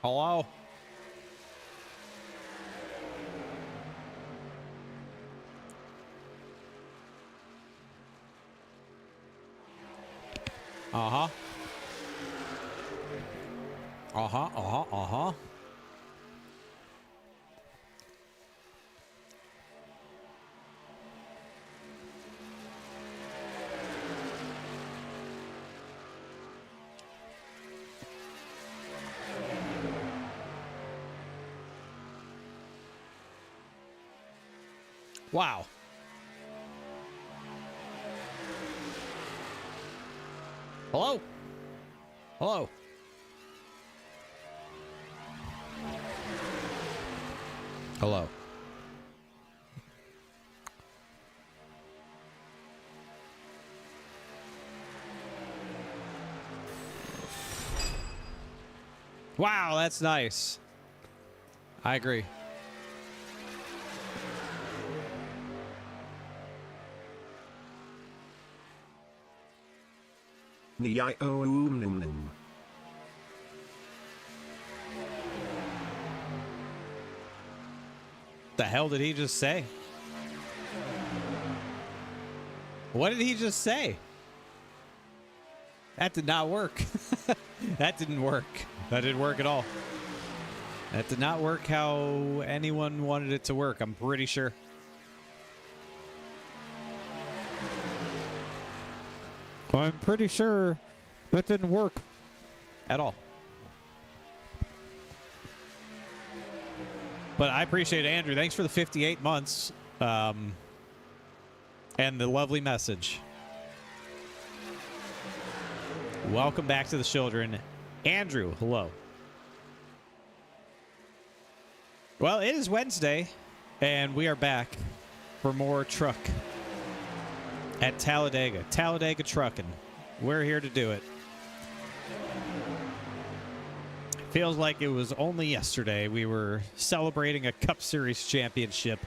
Hello? Uh-huh. Uh-huh, uh-huh, uh-huh. Wow. Hello? Hello? Hello? Wow, that's nice. I agree. The hell did he just say? What did he just say? That did not work. That didn't work. That didn't work at all. That did not work how anyone wanted it to work, I'm pretty sure. I'm pretty sure that didn't work at all. But I appreciate it, Andrew. Thanks for the 58 months and the lovely message. Welcome back to the children. Andrew, hello. Well, it is Wednesday, and we are back for more truck at Talladega. Talladega Trucking. We're here to do it. Feels like it was only yesterday we were celebrating a Cup Series championship.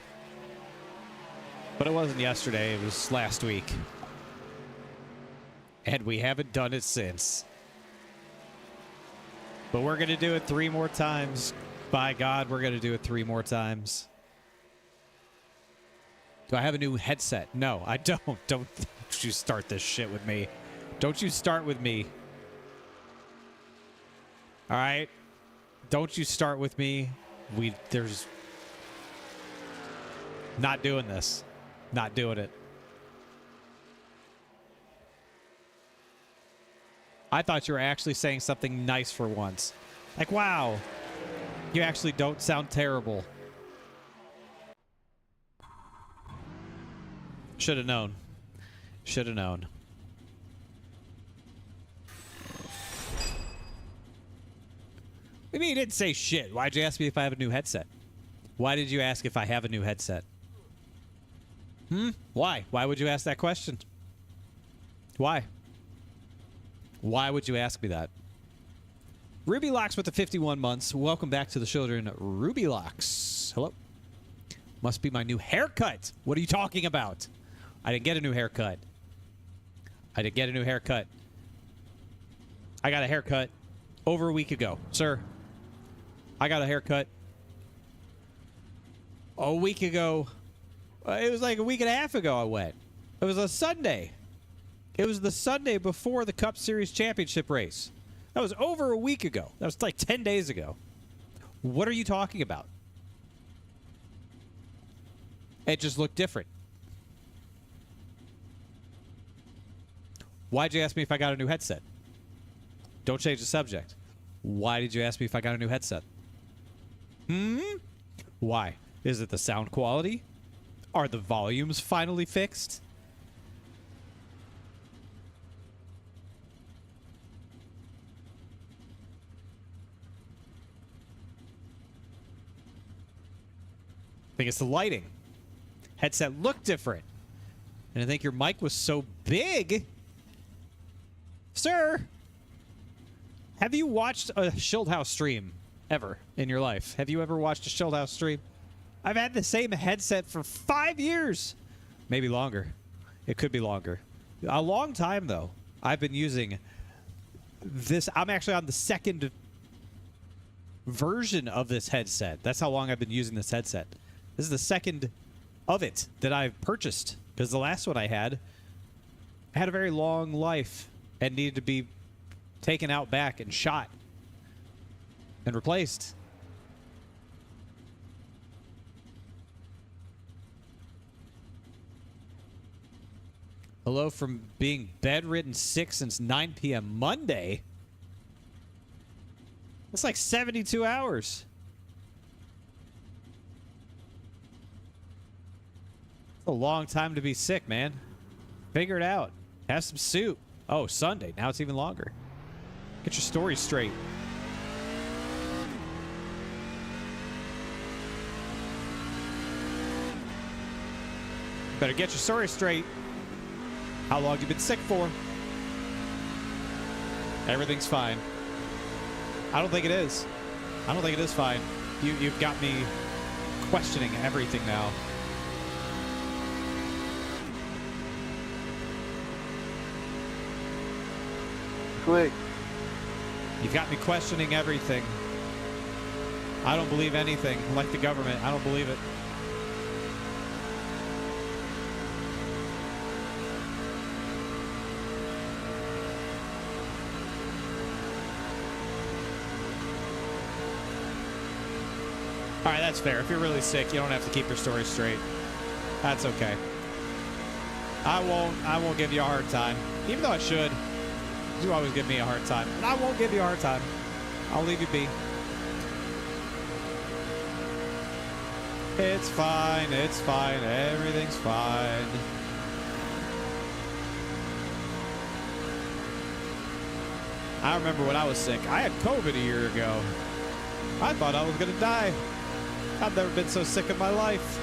But it wasn't yesterday, it was last week. And we haven't done it since. But we're going to do it 3 more times. By God, we're going to do it 3 more times. Do I have a new headset? No, I don't. Don't you start this shit with me. Don't you start with me. All right? Don't you start with me. There's... Not doing this. Not doing it. I thought you were actually saying something nice for once. Like, wow, you actually don't sound terrible. Should have known. Should have known. I mean, you didn't say shit. Why'd you ask me if I have a new headset? Why did you ask if I have a new headset? Why? Why would you ask that question? Why? Why would you ask me that? Ruby Locks with the 51 months. Welcome back to the children. Ruby Locks. Hello. Must be my new haircut. What are you talking about? I didn't get a new haircut. I didn't get a new haircut. I got a haircut over a week ago. Sir, I got a haircut a week ago. It was like a week and a half ago I went. It was a Sunday. It was the Sunday before the Cup Series championship race. That was over a week ago. That was like 10 days ago. What are you talking about? It just looked different. Why'd you ask me if I got a new headset? Don't change the subject. Why did you ask me if I got a new headset? Why? Is it the sound quality? Are the volumes finally fixed? I think it's the lighting. Headset looked different. And I think your mic was so big. Sir, have you watched a Schildhouse stream ever in your life? Have you ever watched a Schildhouse stream? I've had the same headset for 5 years. Maybe longer. It could be longer. A long time, though. I've been using this. I'm actually on the second version of this headset. That's how long I've been using this headset. This is the second of it that I've purchased, because the last one I had a very long life and needed to be taken out back and shot and replaced. Hello from being bedridden sick since 9 p.m. Monday. That's like 72 hours. It's a long time to be sick, man. Figure it out. Have some soup. Oh, Sunday. Now it's even longer. Get your story straight. Better get your story straight. How long you been sick for? Everything's fine. I don't think it is. I don't think it is fine. You've got me questioning everything now. Quick. You've got me questioning everything. I don't believe anything. Like the government, I don't believe it. All right, that's fair. If you're really sick, you don't have to keep your story straight. That's okay. I won't give you a hard time. Even though I should. You always give me a hard time. And I won't give you a hard time. I'll leave you be. It's fine. It's fine. Everything's fine. I remember when I was sick. I had COVID a year ago. I thought I was going to die. I've never been so sick in my life.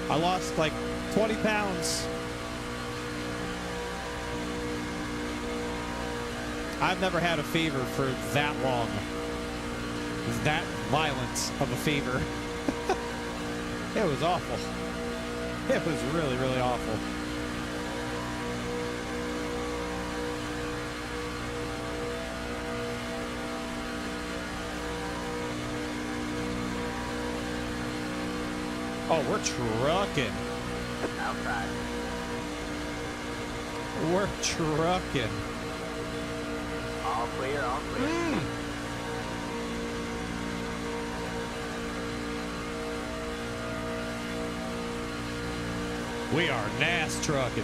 I lost like 20 pounds. I've never had a fever for that long. That violent of a fever. It was awful. It was really, really awful. Oh, we're trucking. Outside. We're trucking. All clear, all clear. We are NAS trucking.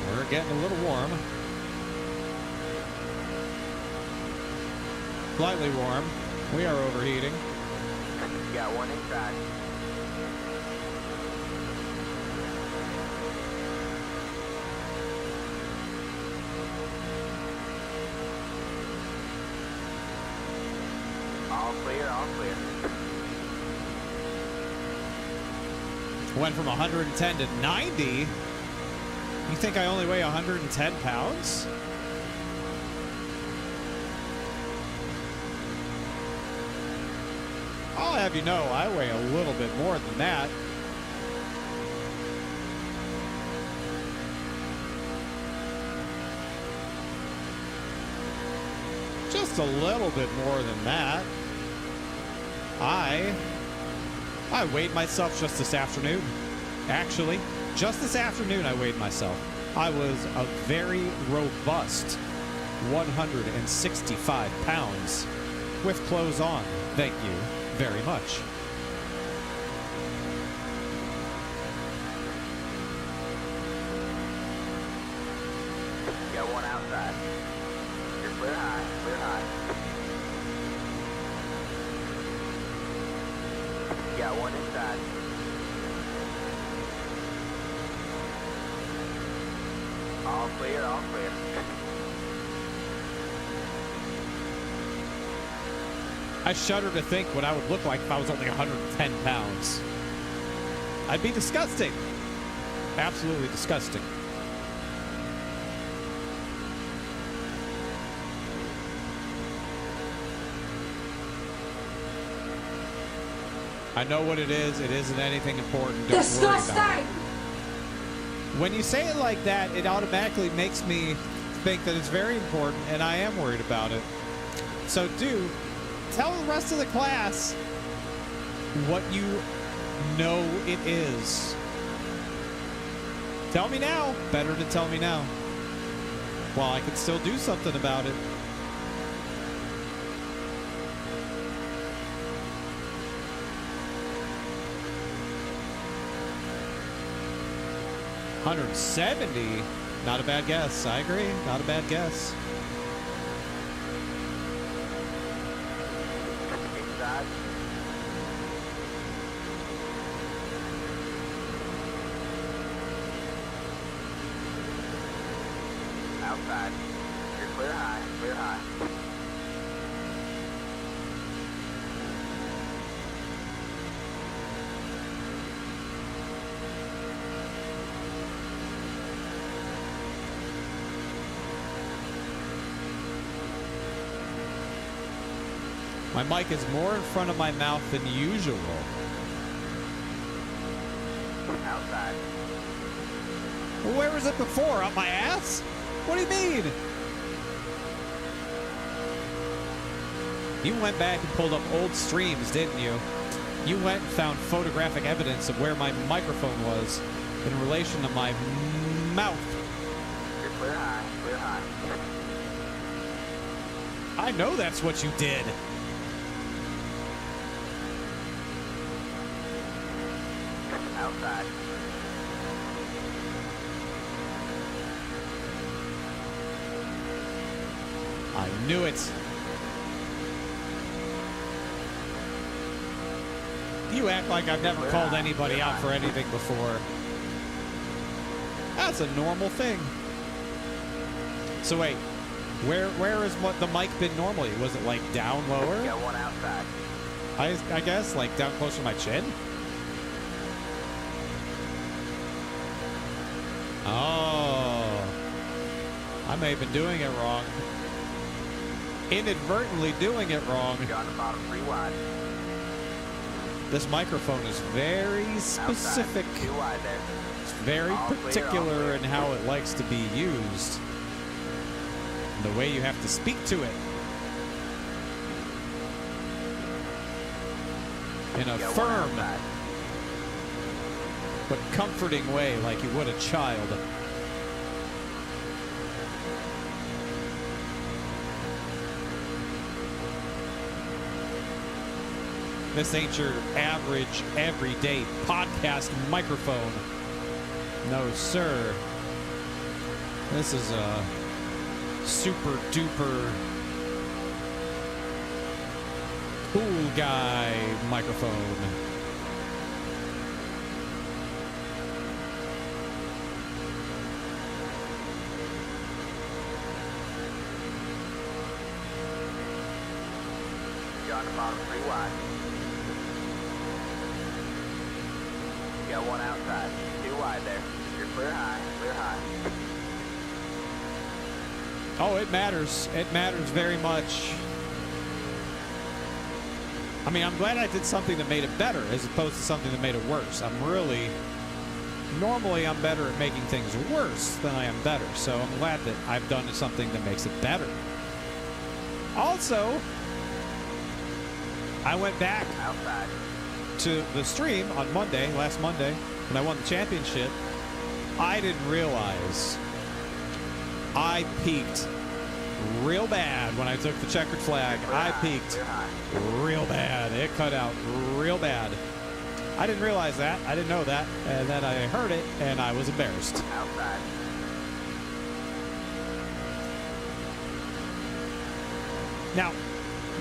We're getting a little warm. Slightly warm. We are overheating. Got one inside. All clear, all clear. Went from 110 to 90. You think I only weigh 110 pounds? I'll have you know, I weigh a little bit more than that. Just a little bit more than that. I weighed myself just this afternoon. Actually, just this afternoon I weighed myself. I was a very robust 165 pounds with clothes on. Thank you very much. Got one outside. You're clear high, clear high. Got one inside. All clear, all clear. I shudder to think what I would look like if I was only 110 pounds. I'd be disgusting. Absolutely disgusting. I know what it is. It isn't anything important. Don't worry about it. When you say it like that, it automatically makes me think that it's very important, and I am worried about it. So, tell the rest of the class what you know it is. Tell me now. Better to tell me now. While I can still do something about it. $170. Not a bad guess. I agree. Not a bad guess. Inside. Outside. You're clear high. Clear high. My mic is more in front of my mouth than usual. Outside. Well, where was it before? Up my ass? What do you mean? You went back and pulled up old streams, didn't you? You went and found photographic evidence of where my microphone was in relation to my mouth. You're clear high. Clear high. I know that's what you did. Outside. I knew it. You act like I've never called anybody out for anything before. That's a normal thing. So wait, where is what the mic been normally? Was it like down lower? Got one outside. I guess like down closer to my chin. Oh, I may have been doing it wrong. Inadvertently doing it wrong. You're on the bottom 3 wide. This microphone is very specific. Outside. 2 wide there. It's very All clear, particular in how it likes to be used. And the way you have to speak to it. In a Got one firm outside. but comforting way, like you would a child. This ain't your average, everyday podcast microphone. No, sir. This is a super duper cool guy microphone. You're on the bottom 3 wide. Got one outside. 2 wide there. You're clear high. Clear high. Oh, it matters. It matters very much. I mean, I'm glad I did something that made it better as opposed to something that made it worse. Normally I'm better at making things worse than I am better. So I'm glad that I've done something that makes it better. Also, I went back Outside. to the stream on Monday, last Monday, when I won the championship. I didn't realize I peaked real bad when I took the checkered flag. I peaked Clear high. real bad. It cut out real bad. I didn't realize that. I didn't know that. And then I heard it, and I was embarrassed. Outside. Now,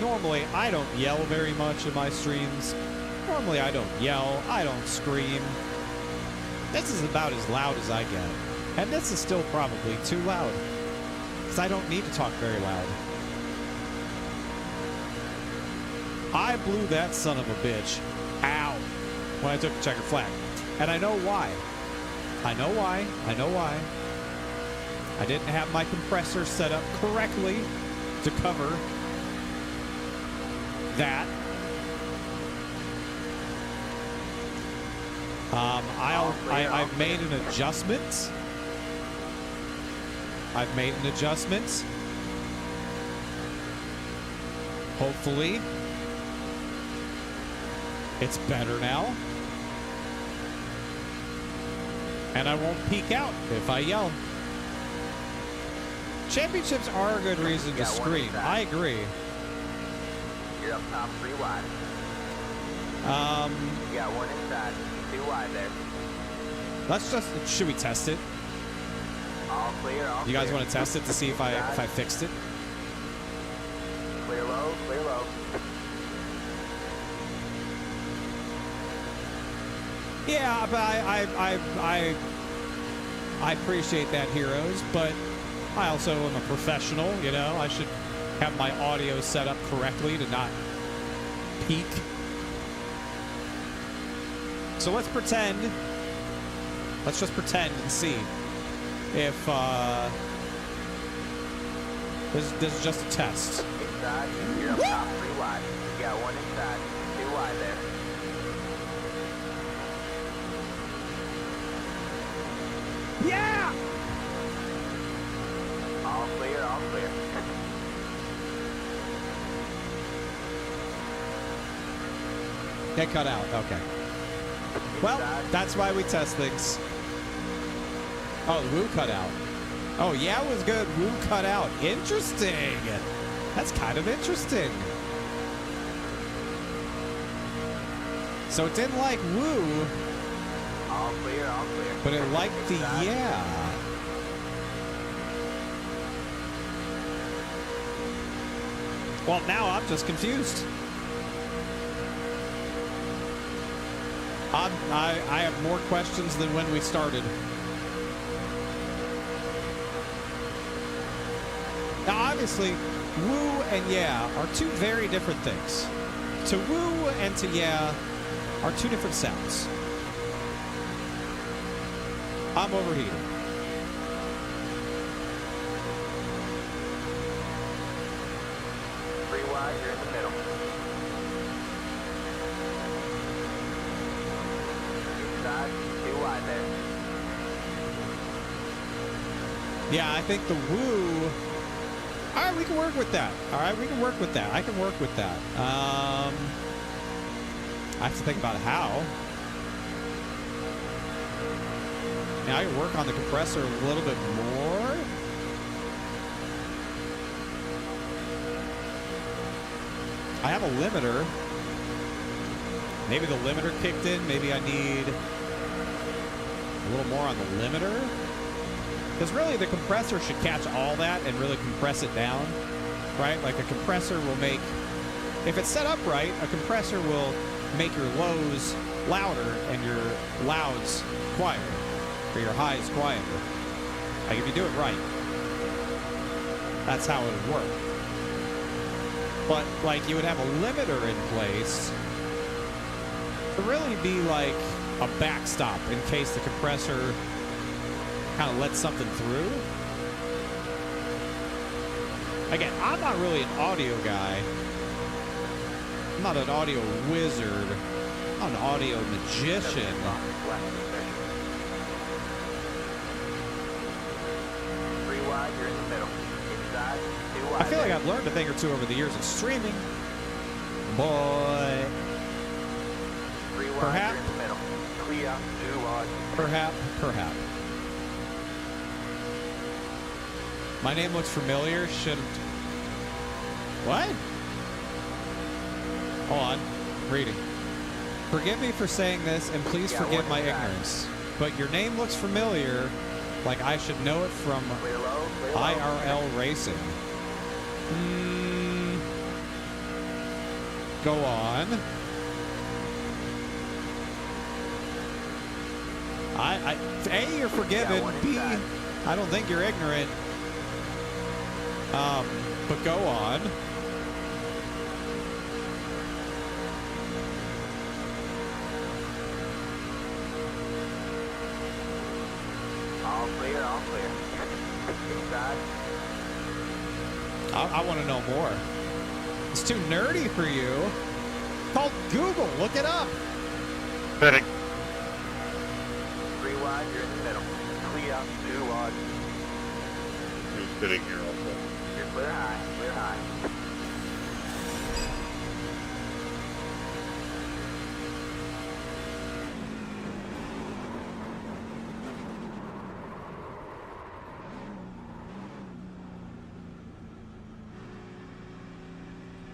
normally I don't yell very much in my streams. Normally I don't yell. I don't scream. This is about as loud as I get. And this is still probably too loud. Because I don't need to talk very loud. I blew that son of a bitch out when I took the checkered flag. And I know why. I know why. I know why. I didn't have my compressor set up correctly to cover that. I've made an adjustment. I've made an adjustment. Hopefully, it's better now. And I won't peek out if I yell. Championships are a good reason to scream. I agree. You're up top 3 wide. You got 1 inside. 2 wide there. Let's just, should we test it? All clear, all You guys clear. want to test it to see if I fixed it? Clear low, clear low. Yeah, but I appreciate that, heroes, but I also am a professional, you know? I should have my audio set up correctly to not peak. So let's pretend. Let's just pretend and see if this is just a test. Inside, you're up top 3 wide. You got 1 inside. 2 wide there. Yeah! All clear, all clear. Get cut out. Okay. Well, that's why we test things. Oh, the woo cut out. Oh, yeah, it was good. Woo cut out. Interesting. That's kind of interesting. So it didn't like woo, All clear, all clear. but it liked the Inside. yeah. Well, now I'm just confused. I have more questions than when we started. Now, obviously, woo and yeah are 2 very different things. To woo and to yeah are 2 different sounds. I'm overheating. Three wide, you're in the middle. Inside, 2 wide there. Yeah, I think the woo. All right, we can work with that. All right, we can work with that. I can work with that. I have to think about how. Now I can work on the compressor a little bit more. I have a limiter. Maybe the limiter kicked in. Maybe I need a little more on the limiter. Because really the compressor should catch all that and really compress it down, right? Like a compressor will make, if it's set up right, a compressor will make your lows louder and your louds quieter, or your highs quieter. Like if you do it right, that's how it would work. But like you would have a limiter in place to really be like a backstop in case the compressor kind of let something through. Again, I'm not really an audio guy. I'm not an audio wizard. I'm an audio magician. Three wide, you're in the middle. Inside, 2 wide. I feel like I've learned a thing or two over the years of streaming. Boy. 3 wide, Perhaps. you're in the middle. Clear, 2 wide. Perhaps. My name looks familiar. Shouldn't. What? Hold on. Reading. Forgive me for saying this, and please Yeah, forgive one my inside. ignorance. But your name looks familiar, like I should know it from Clear low, clear low. IRL Racing. Go on. A, you're forgiven. one B, inside. I don't think you're ignorant. But go on. All clear, all clear. Inside, I want to know more. It's too nerdy for you. Called Google. Look it up. Fitting. middle. Clear, 2 wide. Who's sitting here also? You're clear high, clear high.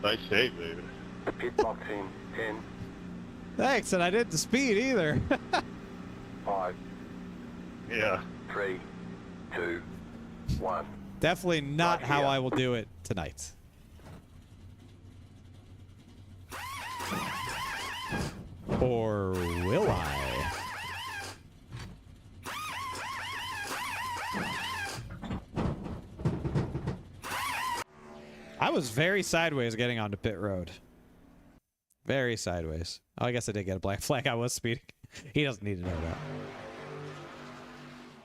Nice shave, David. Pit box in 10, Thanks, and I didn't speed either. 5, Yeah. 3, 2, 1. Definitely not Right how here. I will do it tonight. Or will I? I was very sideways getting onto pit road. Very sideways. Oh, I guess I did get a black flag. I was speeding. He doesn't need to know that.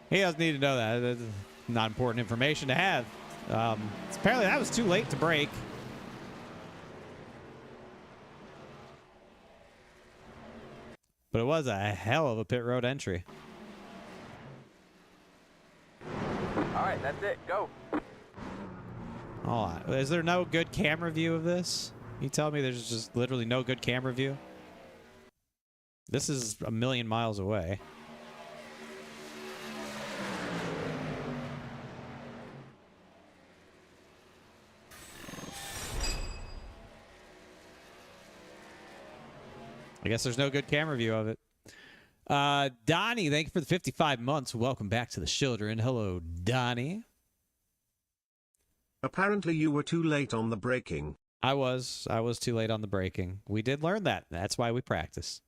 He doesn't need to know that. That's not important information to have. Apparently that was too late to brake. But it was a hell of a pit road entry. Alright, that's it. Go. Hold on. Is there no good camera view of this? You tell me there's just literally no good camera view? This is a million miles away. I guess there's no good camera view of it. Donnie, thank you for the 55 months. Welcome back to the children. Hello, Donnie. Apparently you were too late on the braking. I was too late on the braking. We did learn that. That's why we practice.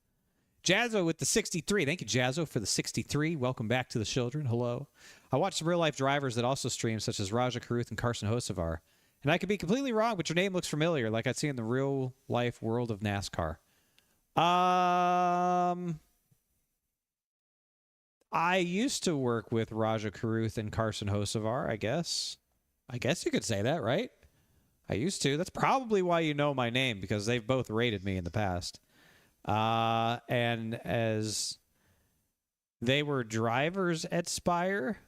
Jazzo with the 63. Thank you, Jazzo, for the 63. Welcome back to the children. Hello. I watched some real-life drivers that also stream, such as Raja Karuth and Carson Hocevar. And I could be completely wrong, but your name looks familiar, like I'd see in the real-life world of NASCAR. I used to work with Raja Karuth and Carson Hocevar, I guess. I guess you could say that, right? I used to. That's probably why you know my name, because they've both rated me in the past. And as they were drivers at Spire,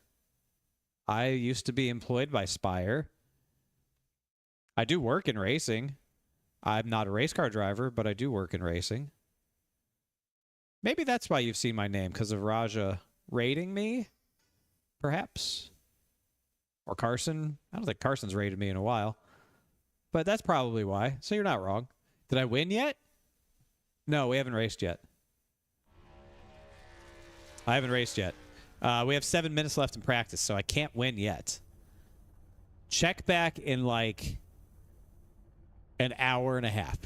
I used to be employed by Spire. I do work in racing. I'm not a race car driver, but I do work in racing. Maybe that's why you've seen my name, because of Raja rating me, perhaps. Or Carson. I don't think Carson's rated me in a while. But that's probably why. So you're not wrong. Did I win yet? No, we haven't raced yet. I haven't raced yet. We have 7 minutes left in practice, so I can't win yet. Check back in like an hour and a half.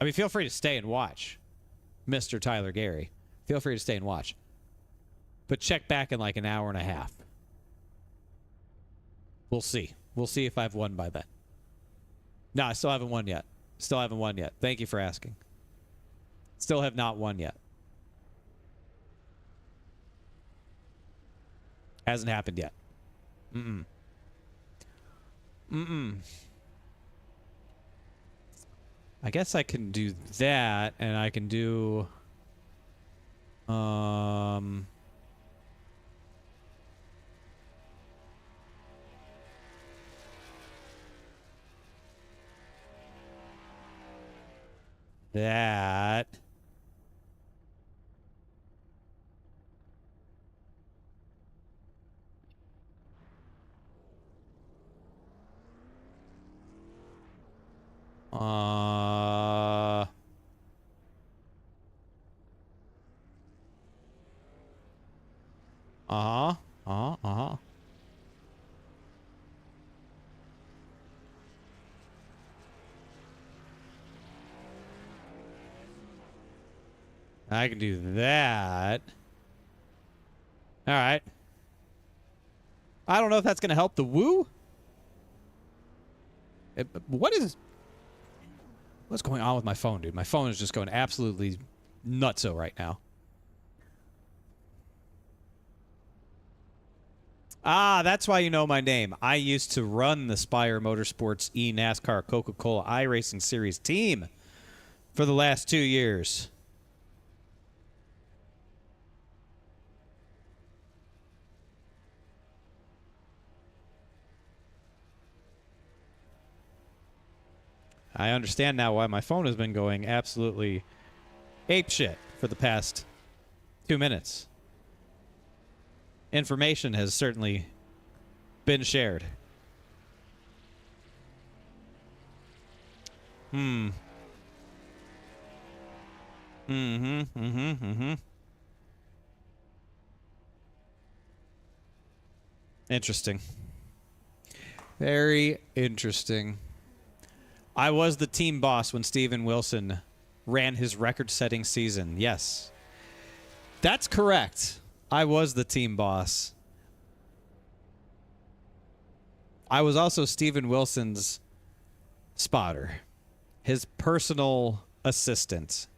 I mean, feel free to stay and watch, Mr. Tyler Gary. Feel free to stay and watch. But check back in like an hour and a half. We'll see. We'll see if I've won by then. No, I still haven't won yet. Still haven't won yet. Thank you for asking. Still have not won yet. Hasn't happened yet. I guess I can do that, and I can do... that. I can do that. All right. I don't know if that's going to help the woo. What's going on with my phone, dude? My phone is just going absolutely nutso right now. Ah, that's why you know my name. I used to run the Spire Motorsports eNASCAR Coca-Cola iRacing Series team for the last 2 years. I understand now why my phone has been going absolutely apeshit for the past 2 minutes. Information has certainly been shared. Interesting. Very interesting. I was the team boss when Steven Wilson ran his record-setting season. Yes. That's correct. I was the team boss. I was also Steven Wilson's spotter, his personal assistant,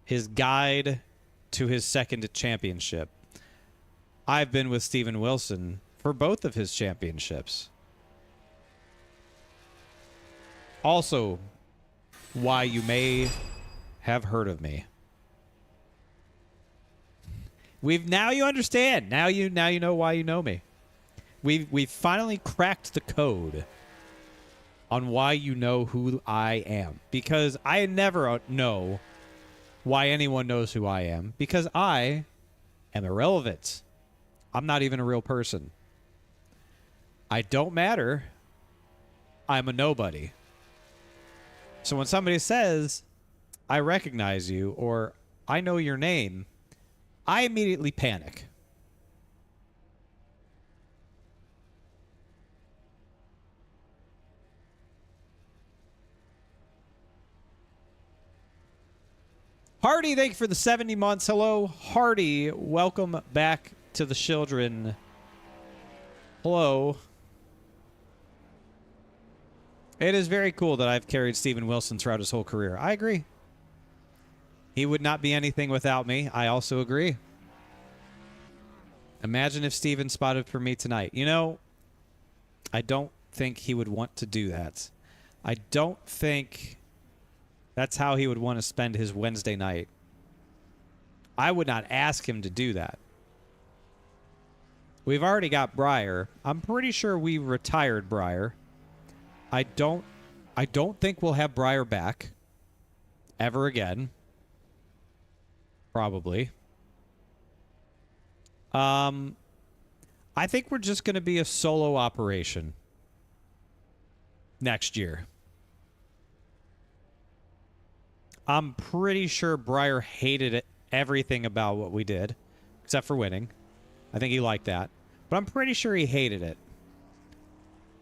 his guide to his second championship. I've been with Steven Wilson for both of his championships. Also, why you may have heard of me. Now you understand. Now you know why you know me. We've finally cracked the code on why you know who I am, because I never know why anyone knows who I am, because I am irrelevant. I'm not even a real person. I don't matter. I'm a nobody. So when somebody says, I recognize you, or I know your name, I immediately panic. Hardy, thank you for the 70 months. Hello, Hardy. Welcome back to the children. Hello. It is very cool that I've carried Steven Wilson throughout his whole career. I agree. He would not be anything without me. I also agree. Imagine if Steven spotted for me tonight. You know, I don't think he would want to do that. I don't think that's how he would want to spend his Wednesday night. I would not ask him to do that. We've already got Breyer. I'm pretty sure we retired Breyer. I don't think we'll have Breyer back ever again. Probably. I think we're just going to be a solo operation next year. I'm pretty sure Breyer hated everything about what we did, except for winning. I think he liked that. But I'm pretty sure he hated it.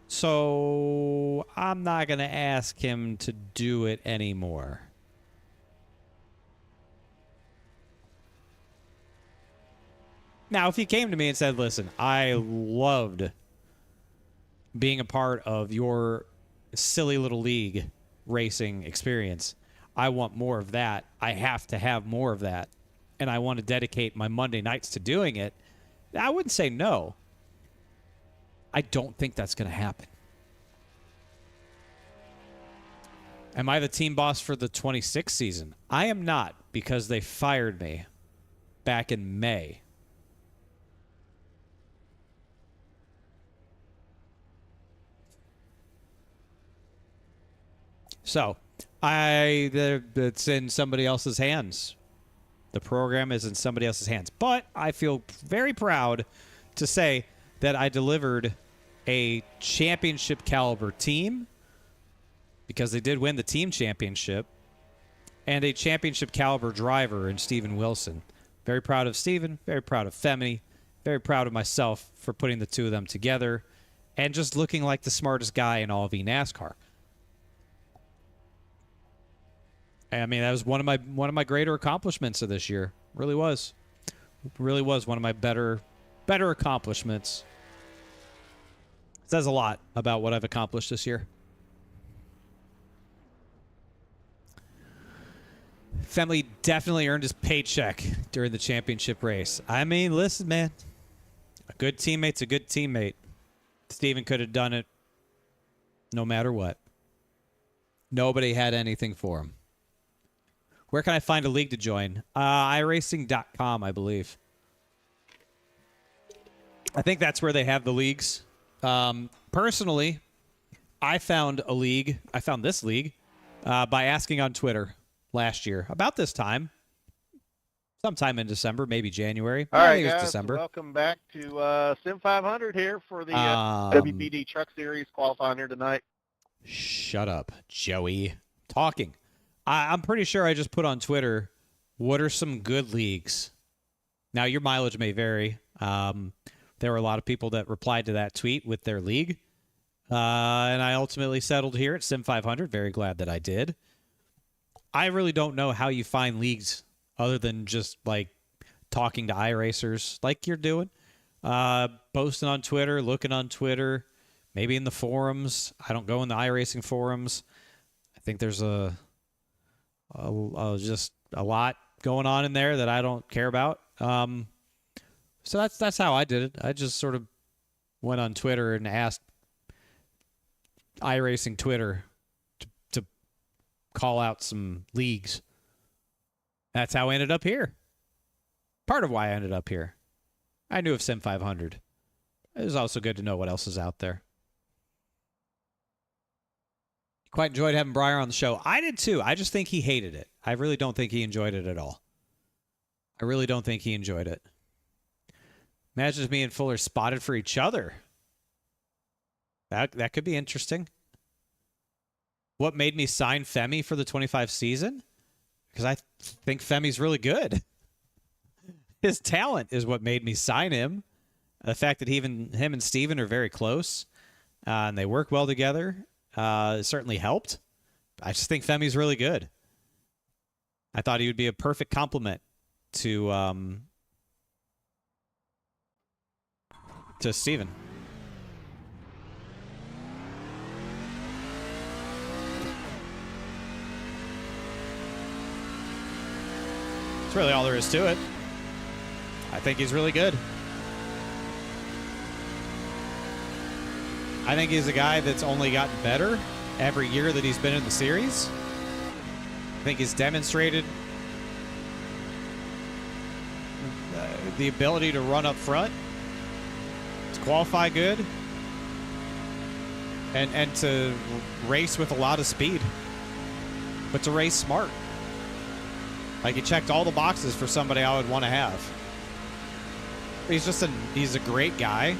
So I'm not going to ask him to do it anymore. Now, if he came to me and said, listen, I loved being a part of your silly little league racing experience. I want more of that. I have to have more of that. And I want to dedicate my Monday nights to doing it. I wouldn't say no. I don't think that's going to happen. Am I the team boss for the 26th season? I am not, because they fired me back in May. So, it's in somebody else's hands. The program is in somebody else's hands. But I feel very proud to say that I delivered a championship caliber team, because they did win the team championship, and a championship caliber driver in Steven Wilson. Very proud of Steven, very proud of Femi, very proud of myself for putting the two of them together and just looking like the smartest guy in all of NASCAR. I mean, that was one of my greater accomplishments of this year. Really was. Really was one of my better accomplishments. Says a lot about what I've accomplished this year. Family definitely earned his paycheck during the championship race. I mean, listen, man. A good teammate's a good teammate. Steven could have done it no matter what. Nobody had anything for him. Where can I find a league to join? iRacing.com, I believe. I think that's where they have the leagues. Personally, I found a league. I found this league by asking on Twitter last year about this time, sometime in December, maybe January. All I right, think it was guys. December. Welcome back to SIM500 here for the WPD Truck Series qualifying here tonight. Shut up, Joey. Talking. I'm pretty sure I just put on Twitter, what are some good leagues? Now, your mileage may vary. There were a lot of people that replied to that tweet with their league. And I ultimately settled here at SIM500. Very glad that I did. I really don't know how you find leagues other than just, like, talking to iRacers like you're doing. Posting on Twitter, looking on Twitter, maybe in the forums. I don't go in the iRacing forums. I think there's just a lot going on in there that I don't care about. So that's how I did it. I just sort of went on Twitter and asked iRacing Twitter to call out some leagues. That's how I ended up here. Part of why I ended up here. I knew of SIM500. It was also good to know what else is out there. Quite enjoyed having Briar on the show. I did too. I just think he hated it. I really don't think he enjoyed it at all. I really don't think he enjoyed it. Imagine if me and Fuller spotted for each other. That could be interesting. What made me sign Femi for the 25 season? Because I think Femi's really good. His talent is what made me sign him. The fact that him and Steven are very close and they work well together certainly helped. I just think Femi's really good. I thought he would be a perfect complement to Steven. That's really all there is to it. I think he's really good. I think he's a guy that's only gotten better every year that he's been in the series. I think he's demonstrated the ability to run up front, to qualify good, and to race with a lot of speed, but to race smart. Like, he checked all the boxes for somebody I would want to have. He's a great guy.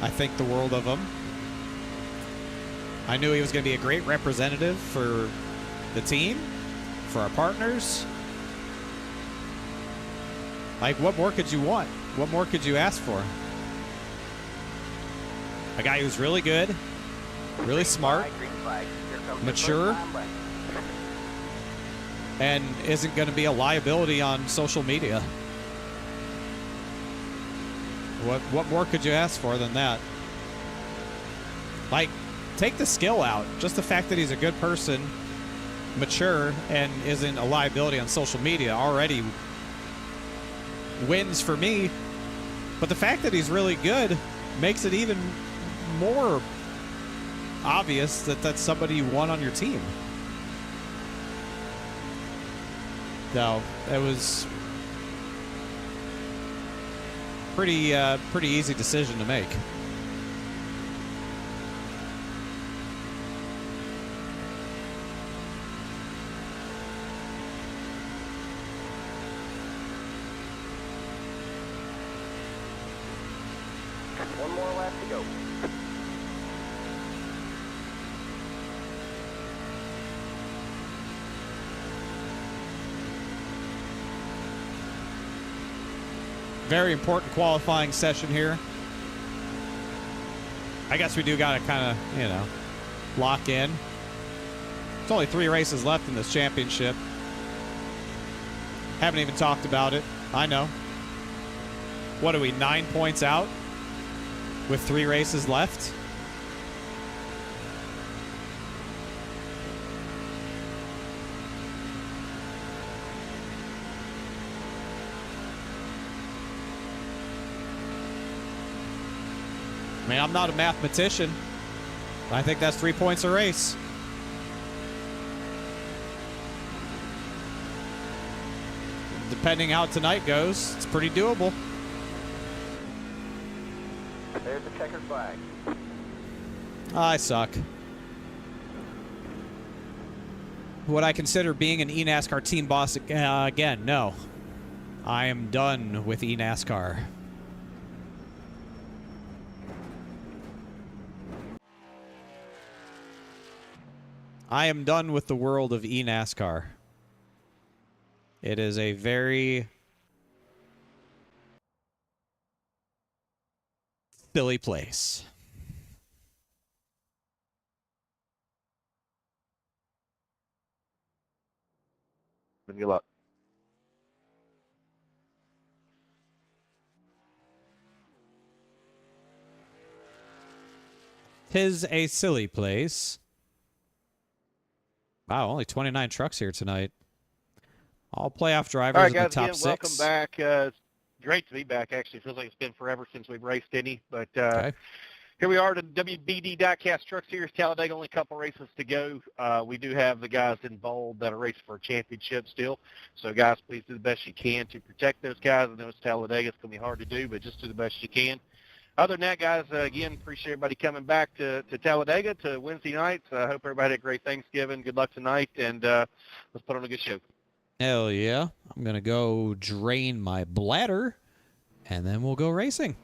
I think the world of him. I knew he was going to be a great representative for the team, for our partners. Like, what more could you want? What more could you ask for? A guy who's really good, really smart, mature, and isn't going to be a liability on social media. What more could you ask for than that? Like, take the skill out. Just the fact that he's a good person, mature, and isn't a liability on social media already wins for me. But the fact that he's really good makes it even more obvious that that's somebody you want on your team. So it was pretty easy decision to make. One more lap to go. Very important qualifying session here. I guess we do got to kind of, lock in. There's only 3 races left in this championship. Haven't even talked about it. I know. What are we, 9 points out with 3 races left? I mean, I'm not a mathematician. I think that's 3 points a race. Depending how tonight goes, it's pretty doable. There's the checkered flag. I suck. Would I consider being an eNASCAR team boss again? No. I am done with eNASCAR. I am done with the world of eNASCAR. It is a very silly place. Good luck. Tis a silly place. Wow, only 29 trucks here tonight. All playoff drivers All right, in the guys, top again, six. welcome back. It's great to be back, actually. It feels like it's been forever since we've raced any. But Okay. here we are, the WBD Diecast Truck Series, Talladega, only a couple races to go. We do have the guys involved that are racing for a championship still. So, guys, please do the best you can to protect those guys. I know it's Talladega. It's going to be hard to do, but just do the best you can. Other than that, guys, again, appreciate everybody coming back to Talladega, to Wednesday nights. I hope everybody had a great Thanksgiving. Good luck tonight, and let's put on a good show. Hell yeah. I'm going to go drain my bladder, and then we'll go racing.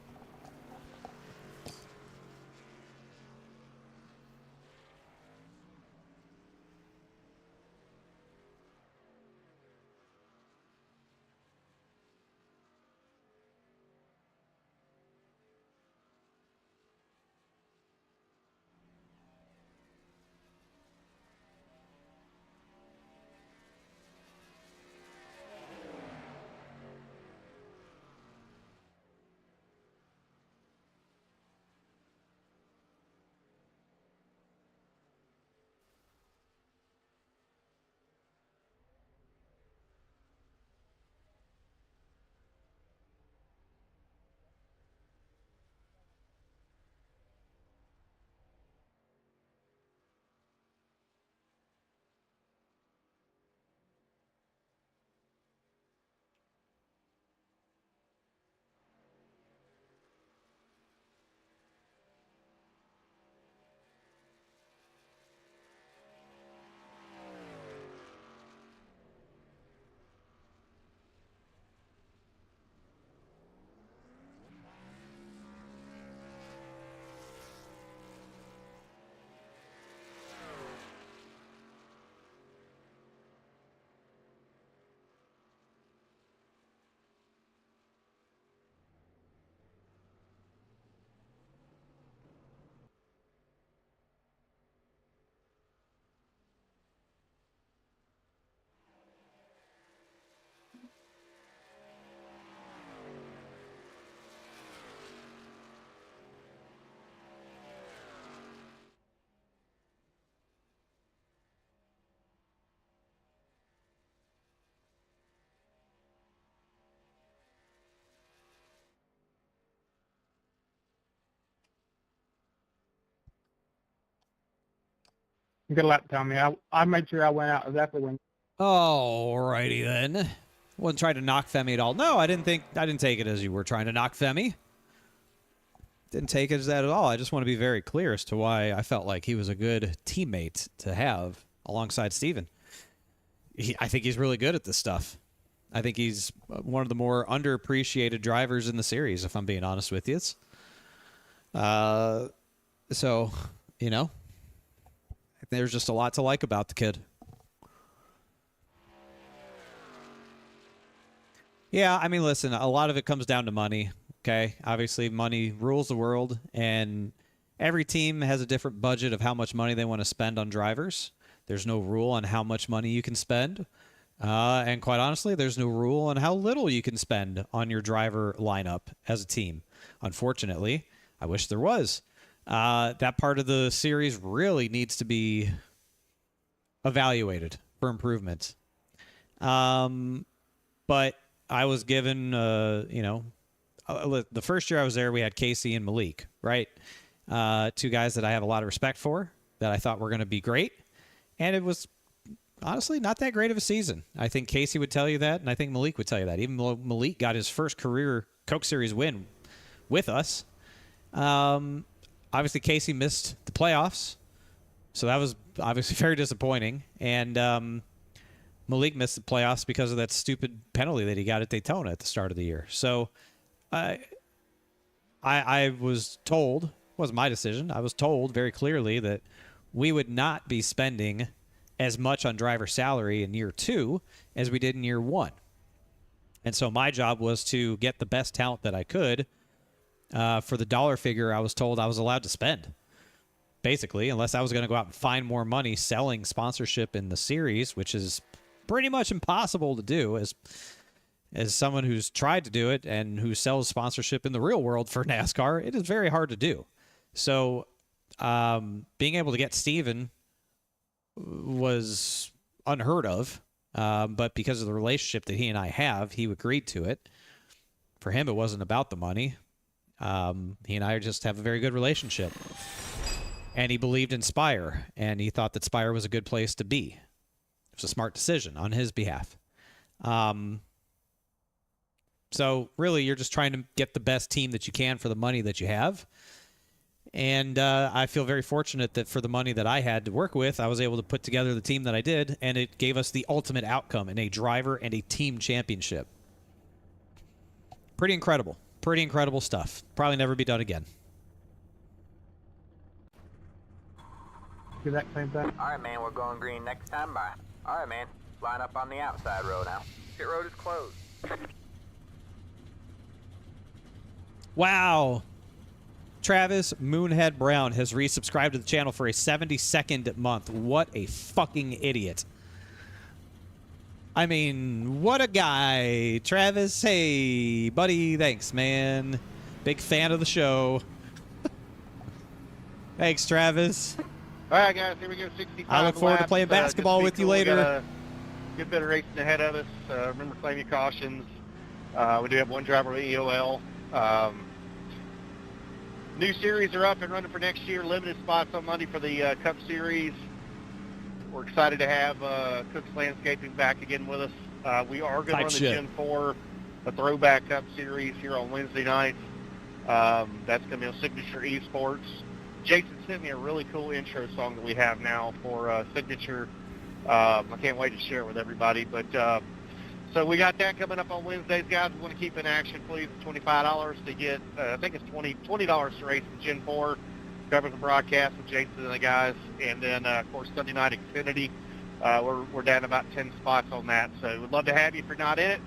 Good luck, Tommy. I made sure I went out exactly when. Alrighty then. Wasn't trying to knock Femi at all. No, I didn't take it as you were trying to knock Femi. Didn't take it as that at all. I just want to be very clear as to why I felt like he was a good teammate to have alongside Steven. I think he's really good at this stuff. I think he's one of the more underappreciated drivers in the series, if I'm being honest with you. So, you know, there's just a lot to like about the kid. Yeah, I mean, listen, a lot of it comes down to money, okay? Obviously, money rules the world, and every team has a different budget of how much money they want to spend on drivers. There's no rule on how much money you can spend. And quite honestly, there's no rule on how little you can spend on your driver lineup as a team. Unfortunately, I wish there was. That part of the series really needs to be evaluated for improvement. But I was given, the first year I was there, we had Casey and Malik, right? Two guys that I have a lot of respect for, that I thought were going to be great. And it was honestly not that great of a season. I think Casey would tell you that, and I think Malik would tell you that. Even though Malik got his first career Coke Series win with us. Obviously, Casey missed the playoffs. So that was obviously very disappointing. And Malik missed the playoffs because of that stupid penalty that he got at Daytona at the start of the year. So I was told, it wasn't my decision, I was told very clearly that we would not be spending as much on driver salary in year 2 as we did in year 1. And so my job was to get the best talent that I could for the dollar figure I was told I was allowed to spend. Basically, unless I was going to go out and find more money selling sponsorship in the series, which is pretty much impossible to do as someone who's tried to do it and who sells sponsorship in the real world for NASCAR. It is very hard to do. So being able to get Steven was unheard of, but because of the relationship that he and I have, he agreed to it. For him, it wasn't about the money. He and I just have a very good relationship. And he believed in Spire, and he thought that Spire was a good place to be. It was a smart decision on his behalf. So really, you're just trying to get the best team that you can for the money that you have. And I feel very fortunate that for the money that I had to work with, I was able to put together the team that I did, and it gave us the ultimate outcome in a driver and a team championship. Pretty incredible. Pretty incredible stuff. Probably never be done again. Do that same thing. All right, man, we're going green next time by. All right, man, line up on the outside road now. Pit road is closed. Wow. Travis Moonhead Brown has resubscribed to the channel for a 72nd month. What a fucking idiot. I mean, what a guy. Travis, hey, buddy, thanks, man. Big fan of the show. Thanks, Travis. All right, guys, here we go. 65 I look forward to laps. playing basketball with you We got later. a good bit of racing ahead of us. Remember, claim your cautions. We do have one driver with EOL. New series are up and running for next year. Limited spots on Monday for the Cup Series. We're excited to have Cook's Landscaping back again with us. We are going to run the Gen 4, the Throwback Cup Series here on Wednesday nights. That's going to be on Signature Esports. Jason sent me a really cool intro song that we have now for Signature. I can't wait to share it with everybody. But so we got that coming up on Wednesdays, guys. We want to keep in action, please. $25 to get, I think it's $20 to race the Gen 4. Cover the broadcast with Jason and the guys. And then, of course, Sunday Night Xfinity. We're down about 10 spots on that. So we'd love to have you if you're not in it.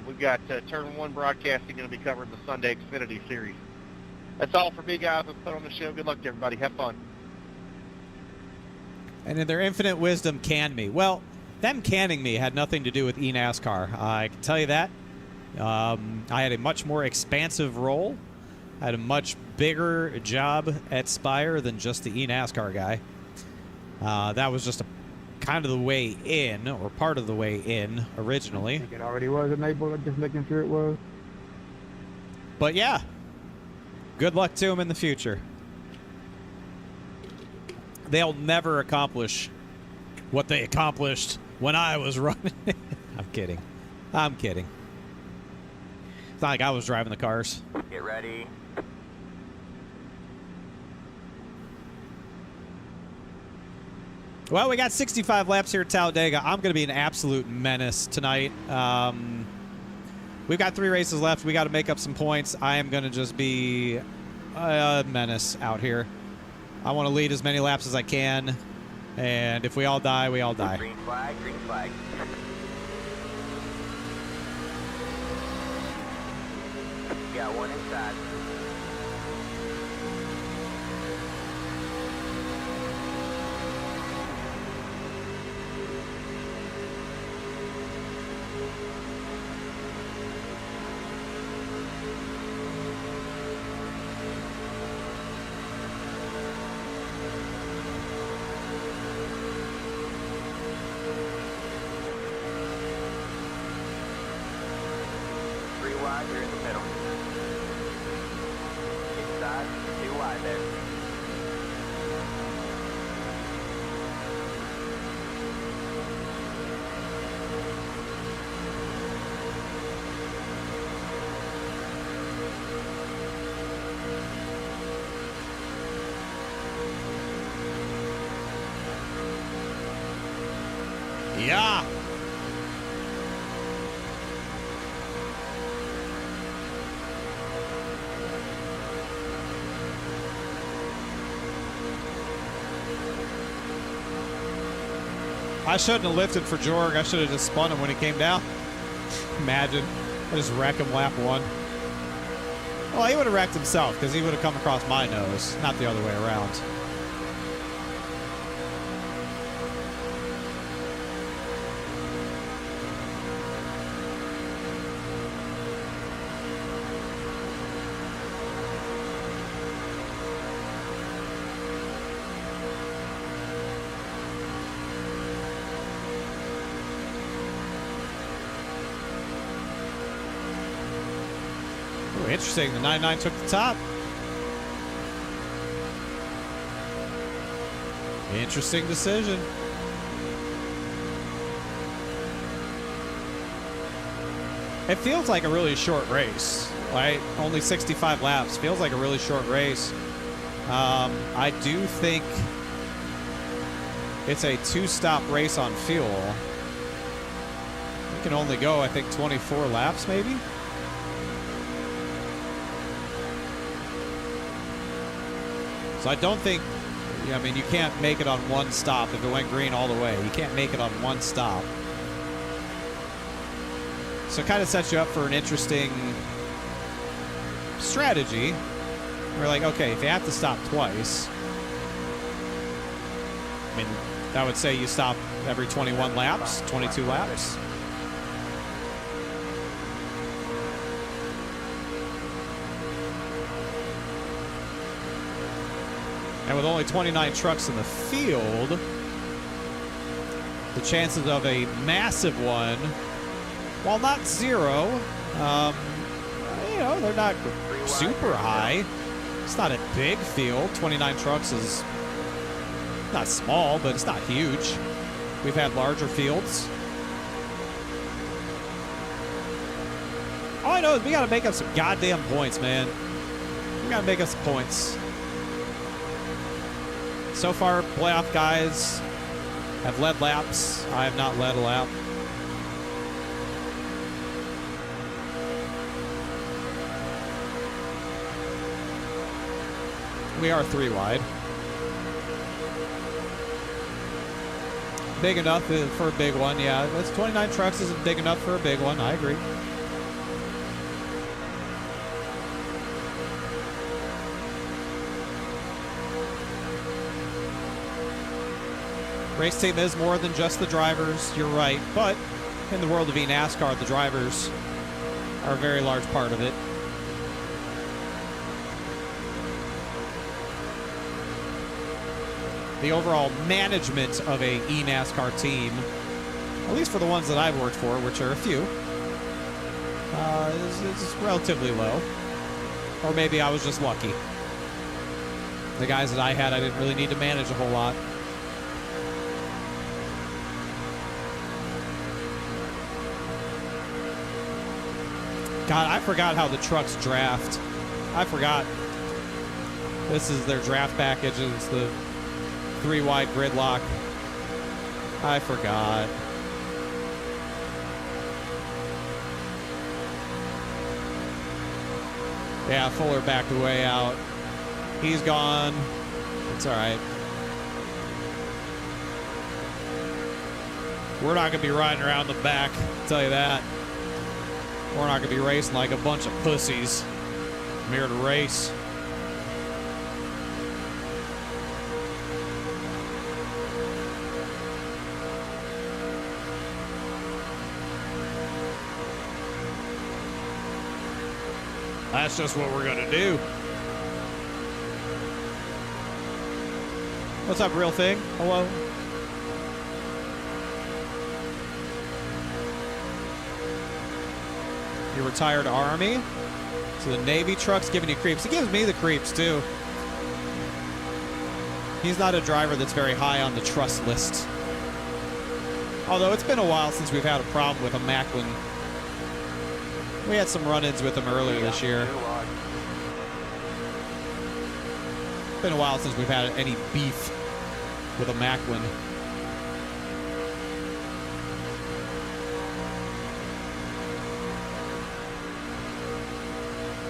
We've got Turn 1 broadcasting going to be covering the Sunday Xfinity Series. That's all for me, guys. Let's put on the show. Good luck to everybody. Have fun. And in their infinite wisdom, can me. Well, them canning me had nothing to do with eNASCAR. I can tell you that. I had a much more expansive role. I had a much bigger job at Spire than just the eNASCAR guy. That was just kind of the way in, or part of the way in, originally. I think it already was enabled, just making sure it was. But yeah, good luck to them in the future. They'll never accomplish what they accomplished when I was running. I'm kidding. I'm kidding. It's not like I was driving the cars. Get ready. Well, we got 65 laps here at Talladega. I'm going to be an absolute menace tonight. We've got 3 races left. We got to make up some points. I am going to just be a menace out here. I want to lead as many laps as I can. And if we all die, we all die. Green flag, green flag. Got one inside. Wide, you're in the middle. Inside, 2 wide there. I shouldn't have lifted for Jorg. I should have just spun him when he came down. Imagine. I just wreck him lap 1. Well, he would have wrecked himself because he would have come across my nose, not the other way around. Interesting. The 99 took the top. Interesting decision. It feels like a really short race, right? Only 65 laps. Feels like a really short race. I do think it's a 2-stop race on fuel. You can only go, I think, 24 laps maybe. So I don't think, I mean, you can't make it on one stop if it went green all the way. You can't make it on one stop. So it kind of sets you up for an interesting strategy. We're like, okay, if you have to stop twice, I mean, that would say you stop every 21 laps, 22 laps. And with only 29 trucks in the field, the chances of a massive one, while not zero, you know, they're not super high. It's not a big field. 29 trucks is not small, but it's not huge. We've had larger fields. All I know is we got to make up some goddamn points, man. We got to make up some points. So far, playoff guys have led laps. I have not led a lap. We are 3 wide. Big enough for a big one, yeah. That's 29 trucks isn't big enough for a big one. I agree. Race team is more than just the drivers, you're right. But in the world of eNASCAR, the drivers are a very large part of it. The overall management of a eNASCAR team, at least for the ones that I've worked for, which are a few, is relatively low. Or maybe I was just lucky. The guys that I had, I didn't really need to manage a whole lot. God, I forgot how the trucks draft. I forgot. This is their draft package. It's the 3-wide gridlock. I forgot. Yeah, Fuller backed way out. He's gone. It's all right. We're not going to be riding around the back, I'll tell you that. We're not going to be racing like a bunch of pussies. I'm here to race. That's just what we're going to do. What's up, real thing? Hello? Your retired Army. So the Navy truck's giving you creeps. He gives me the creeps, too. He's not a driver that's very high on the trust list. Although it's been a while since we've had a problem with a Macklin. We had some run-ins with him earlier this year. It's been a while since we've had any beef with a Macklin.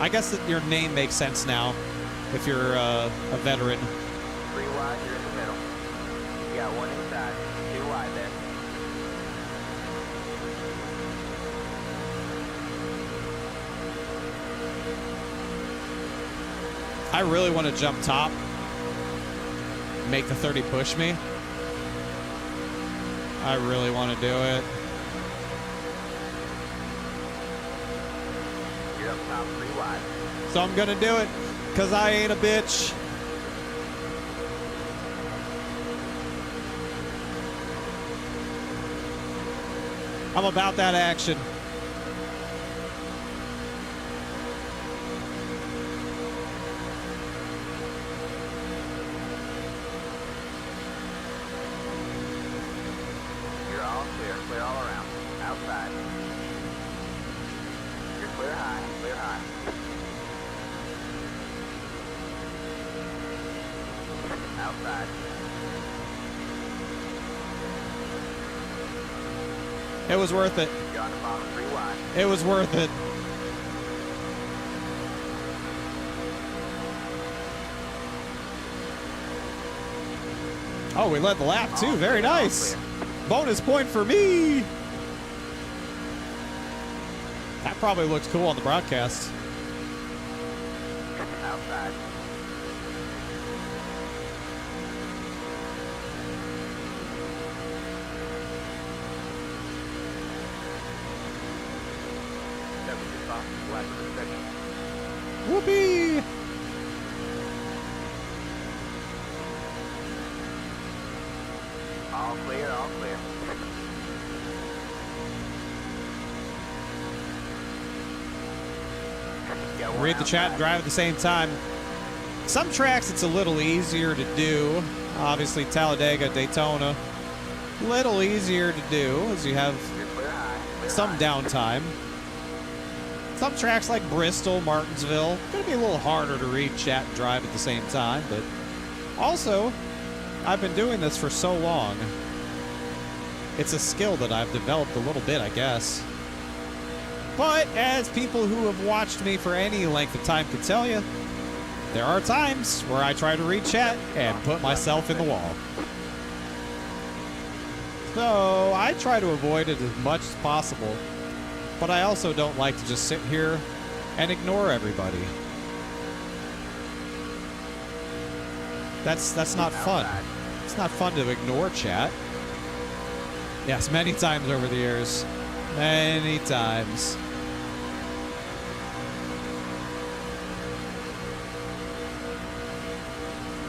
I guess that your name makes sense now if you're a veteran. 3 wide, you're in the middle. You got 1 inside. 2 wide there. I really want to jump top. Make the 30 push me. I really want to do it. You're up top 3 wide. So I'm going to do it because I ain't a bitch. I'm about that action. You're all clear. Clear all around. Outside. You're clear high. Clear high. Outside. It was worth it. You're on the bottom 3 wide. It was worth it. Oh, we led the lap too. Very nice. Bonus point for me. That probably looks cool on the broadcast. Outside. Whoopee! All clear, all clear. Got one Read the chat and outside. drive at the same time. Some tracks it's a little easier to do. Obviously Talladega, Daytona. Little easier to do as you have You're clear high. Clear some high. downtime. Some tracks like Bristol, Martinsville, gonna be a little harder to read, chat, and drive at the same time, but also, I've been doing this for so long. It's a skill that I've developed a little bit, I guess. But as people who have watched me for any length of time can tell you, there are times where I try to read chat and put myself in the wall. So I try to avoid it as much as possible. But I also don't like to just sit here and ignore everybody. That's not fun. It's not fun to ignore chat. Yes, many times over the years. Many times.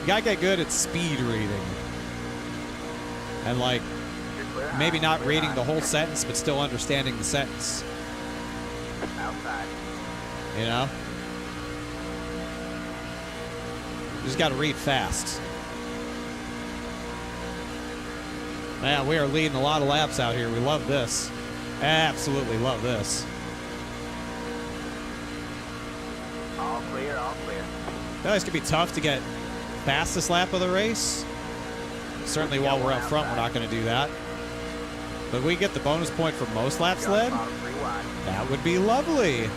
You gotta get good at speed reading. And like, You're clear high. maybe not Clear reading high. the whole sentence, but still understanding the sentence. Outside. You know? You just gotta read fast. Man, we are leading a lot of laps out here. We love this. Absolutely love this. All clear, all clear. That always can be tough to get fastest lap of the race. Certainly while we're up front, we're not going to do that. But we get the bonus point for most laps You're on the led. bottom 3 wide. That would be lovely.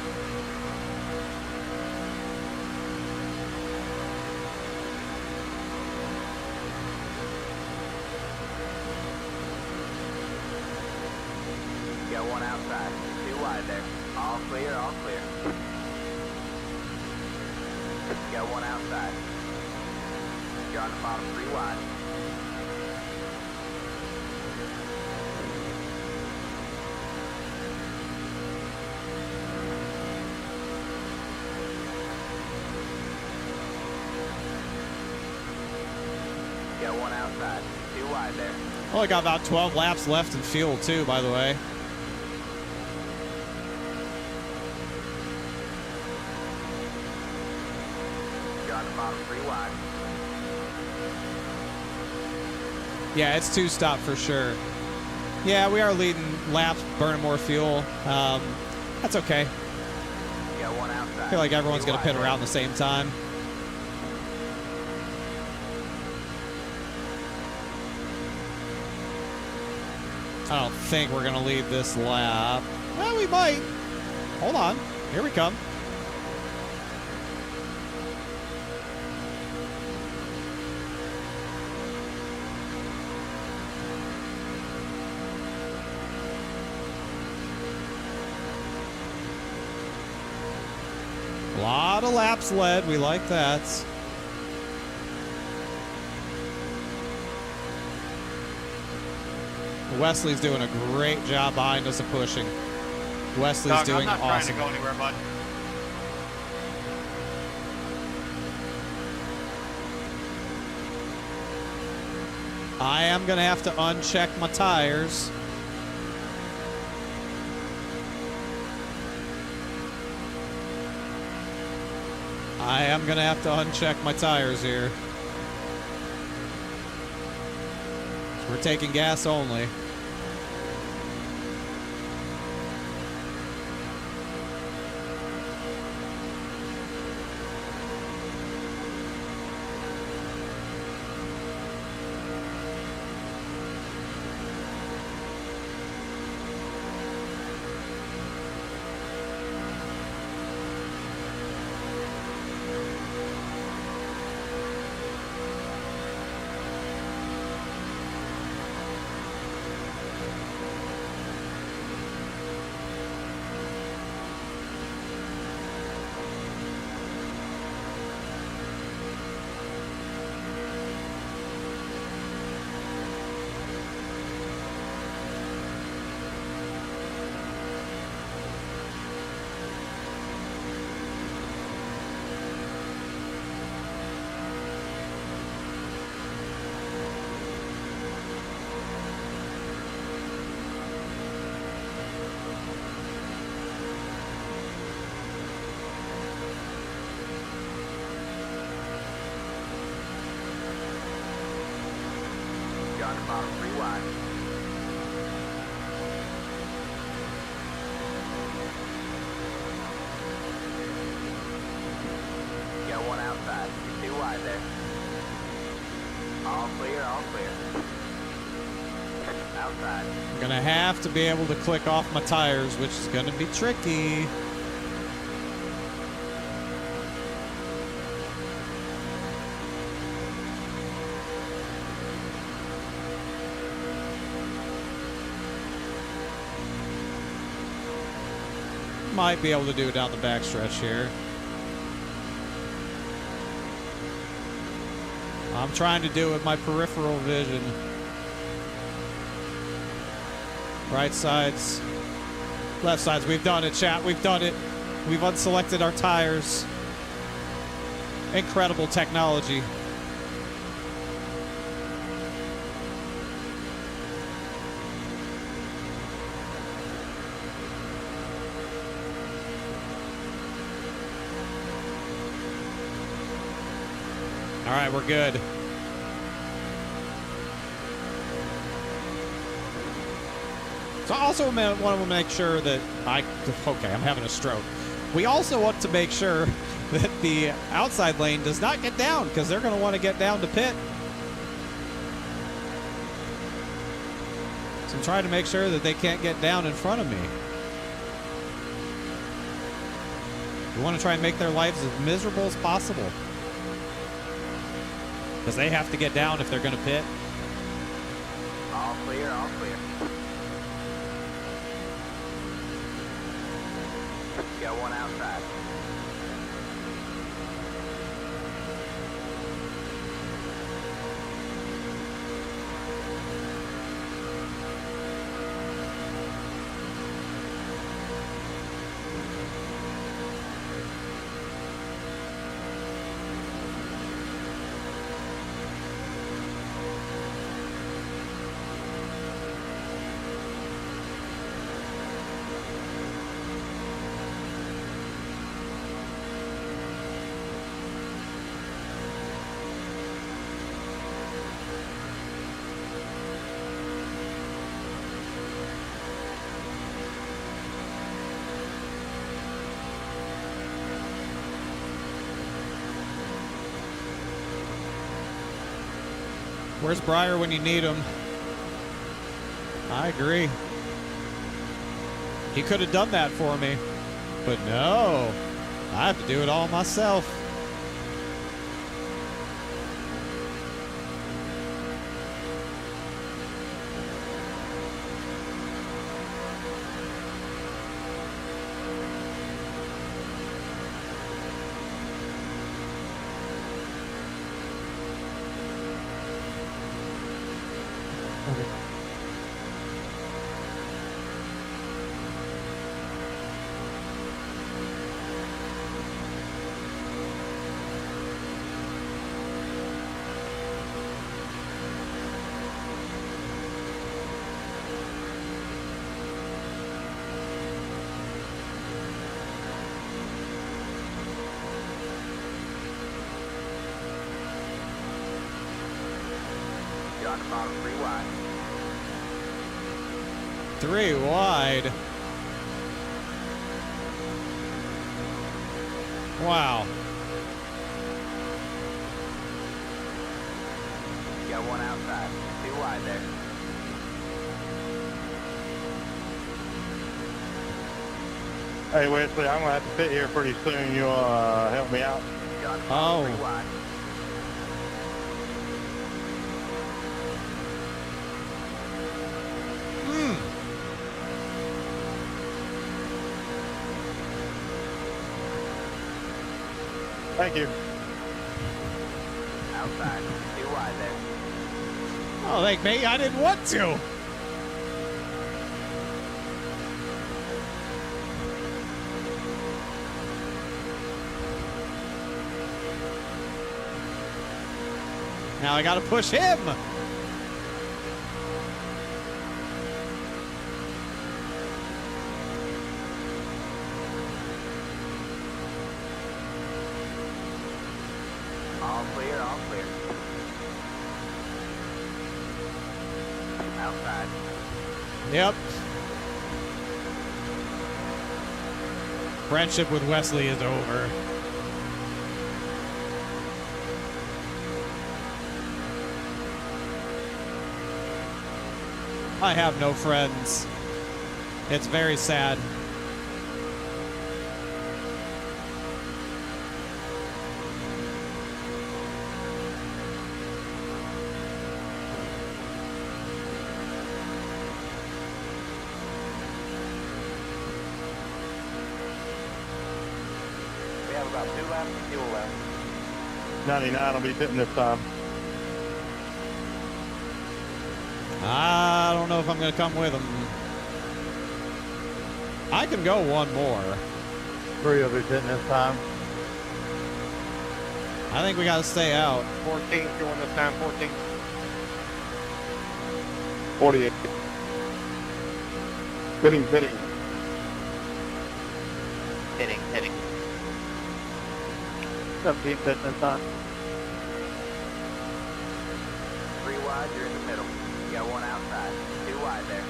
You got one outside. 2 wide there. All clear, all clear. You got one outside. You're on the bottom 3 wide. You got one outside. 2 wide there. Only got about 12 laps left in fuel too, by the way. You're on the bottom 3 wide. Yeah, it's 2-stop for sure. Yeah, we are leading laps, burning more fuel. That's okay. You got one outside. I feel like everyone's 2 going to pit wide around the same time. I don't think we're going to lead this lap. Well, we might. Hold on. Here we come. A lot of laps led. We like that. Wesley's doing a great job behind us and pushing. Wesley's Doug, doing I'm not awesome. trying to go anywhere, bud. I am going to have to uncheck my tires. I am going to have to uncheck my tires here. We're taking gas only. John and bottom 3 wide. Got one outside. You're 2 wide there. All clear, all clear. Outside. I'm going to have to be able to click off my tires, which is going to be tricky. Might be able to do it down the backstretch here. I'm trying to do it with my peripheral vision. Right sides, left sides. We've done it, chat. We've done it. We've unselected our tires. Incredible technology. All right, we're good. So I also want to make sure that okay, I'm having a stroke. We also want to make sure that the outside lane does not get down because they're going to want to get down to pit. So I'm trying to make sure that they can't get down in front of me. We want to try and make their lives as miserable as possible. Because they have to get down if they're going to pit. All clear, all clear. Got one outside. Where's Breyer when you need him? I agree. He could have done that for me. But no, I have to do it all myself. bottom, 3 wide. 3 wide. Wow. You got 1 outside, 2 wide there. Hey, Wesley, I'm going to have to fit here pretty soon. You'll help me out? You on the bottom, 3 Oh. wide. Thank you. Outside, 2 wide there. Oh, thank me. I didn't want to. Now I gotta push him. All clear, all clear. Outside. Yep. Friendship with Wesley is over. I have no friends. It's very sad. We have about 2 laps of fuel left. 99 will be fitting this time. I don't know if I'm going to come with him. I can go one more. 3 will be fitting this time. I think we got to stay out. 14 going this time, 14. 48. Fitting. Hitting. 17 fitting this time. 3 wide, you're in the middle. You got 1 outside, 2 wide there.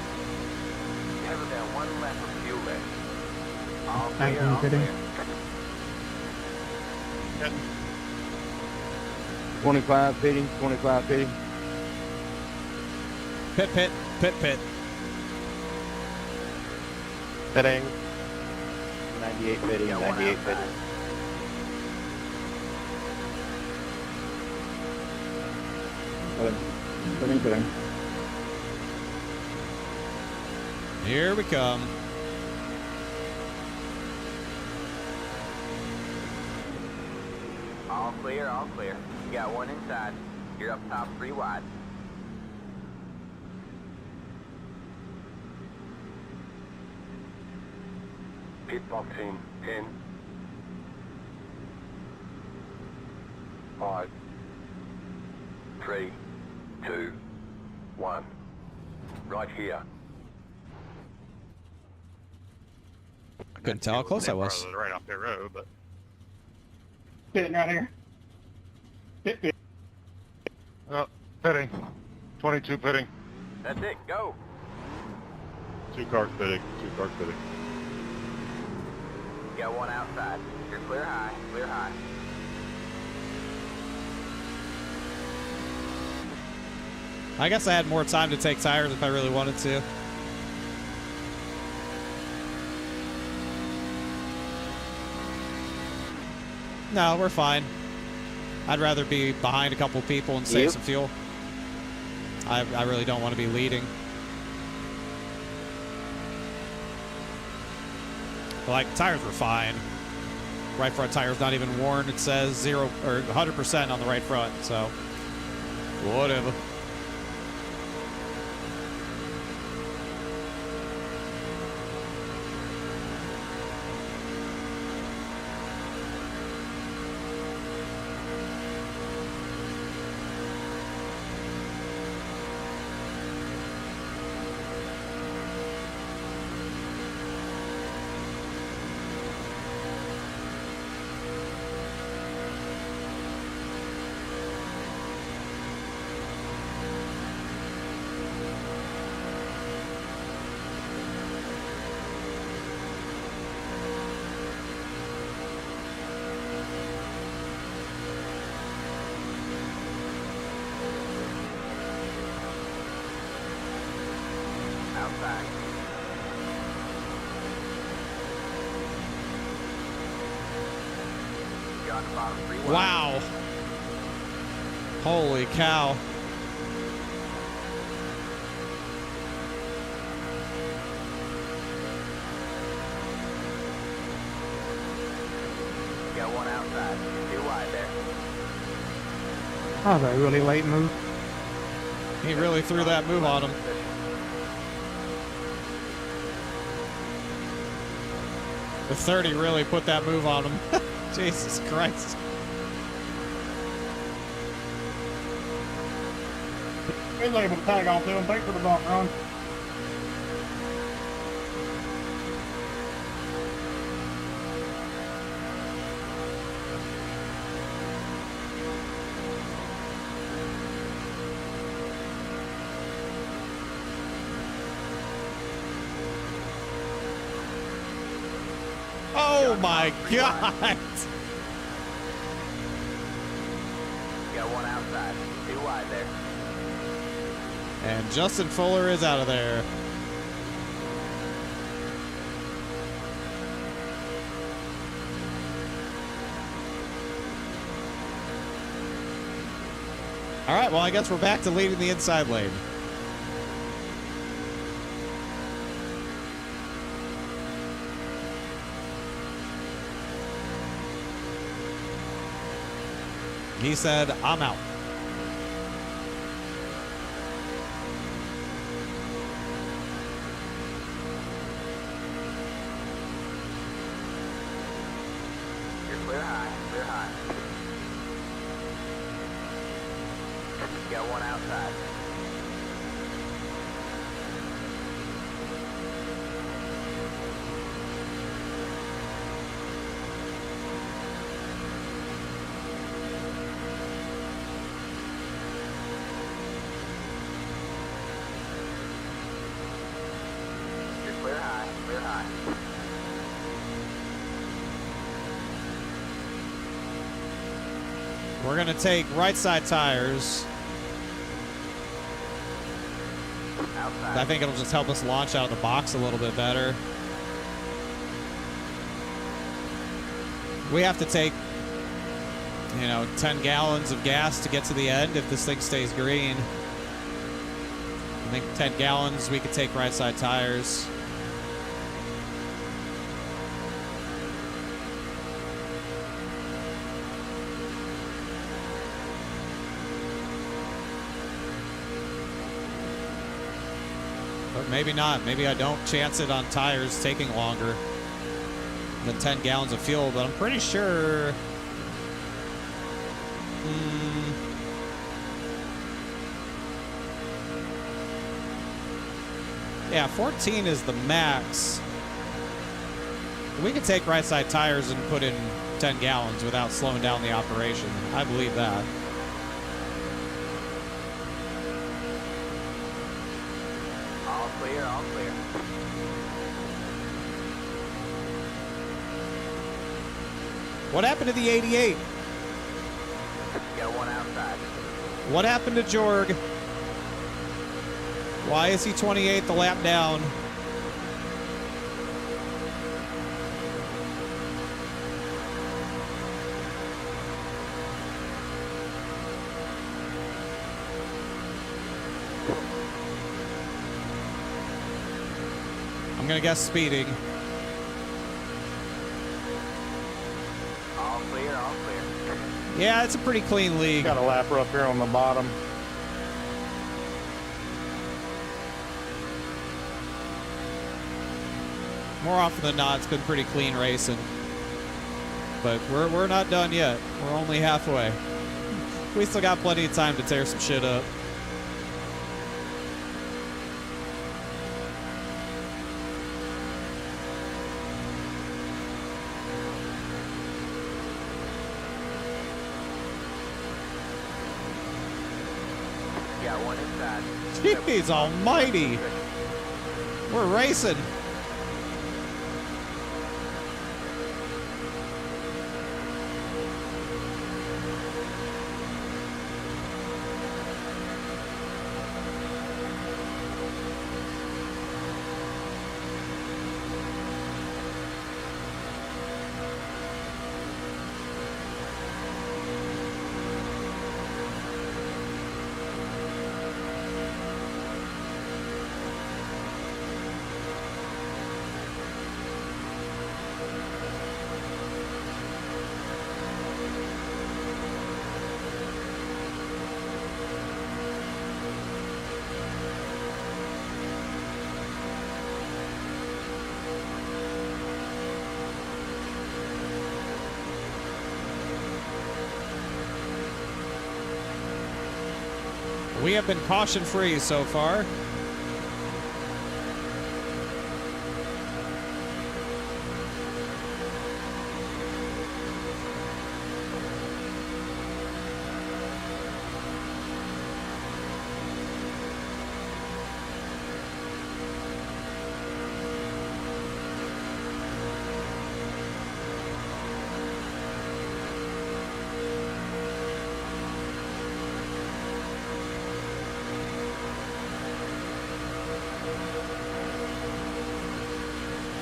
You have about 1 lap of fuel left. All Thank clear, you, all fitting. clear. 25 fitting, 25 fitting. Pit. Fitting. 98 fitting, You got 1 98 outside. fitting. Fitting. Here we come. All clear, all clear. You got 1 inside. You're up top, 3 wide. Pit box in 10, 5, 3, 2, 1. Right here. I couldn't tell how close I was. Right off the road, but Sitting right here. Fit. oh, fitting. 22 fitting. That's it, go. 2 cars fitting. You got 1 outside. You're clear high, clear high. I guess I had more time to take tires if I really wanted to. No, we're fine. I'd rather be behind a couple people and save Yep. some fuel. I really don't want to be leading. Like, tires were fine. Right front tire's not even worn. It says 0 or 100% on the right front, so whatever. bottom 3 wide. Wow. Holy cow. Got one outside. 2 wide there. That was a really late move. He really threw that move on him. The 30 really put that move on him. Jesus Christ. He was able to tag on to him. Thanks for the bump, Ron. Oh my God. Got one outside. 2 wide there. And Justin Fuller is out of there. All right, well, I guess we're back to leading the inside lane. He said, I'm out. You're clear high. Clear high. Got one outside. You're clear high. Clear high. We're going to take right side tires. Outside. I think it'll just help us launch out of the box a little bit better. We have to take, 10 gallons of gas to get to the end if this thing stays green. I think 10 gallons, we could take right side tires. But maybe not. Maybe I don't chance it on tires taking longer than 10 gallons of fuel, but I'm pretty sure... Yeah, 14 is the max. We could take right side tires and put in 10 gallons without slowing down the operation. I believe that. All clear. All clear. What happened to the 88? Got one outside. What happened to Jorg? Why is he 28 the lap down? I'm gonna guess speeding. All clear. All clear. Yeah, it's a pretty clean league. Got a lapper up here on the bottom. More often than not, it's been pretty clean racing. But we're not done yet. We're only halfway. We still got plenty of time to tear some shit up. Got one inside. Jeez almighty. We're racing. We have been caution free so far.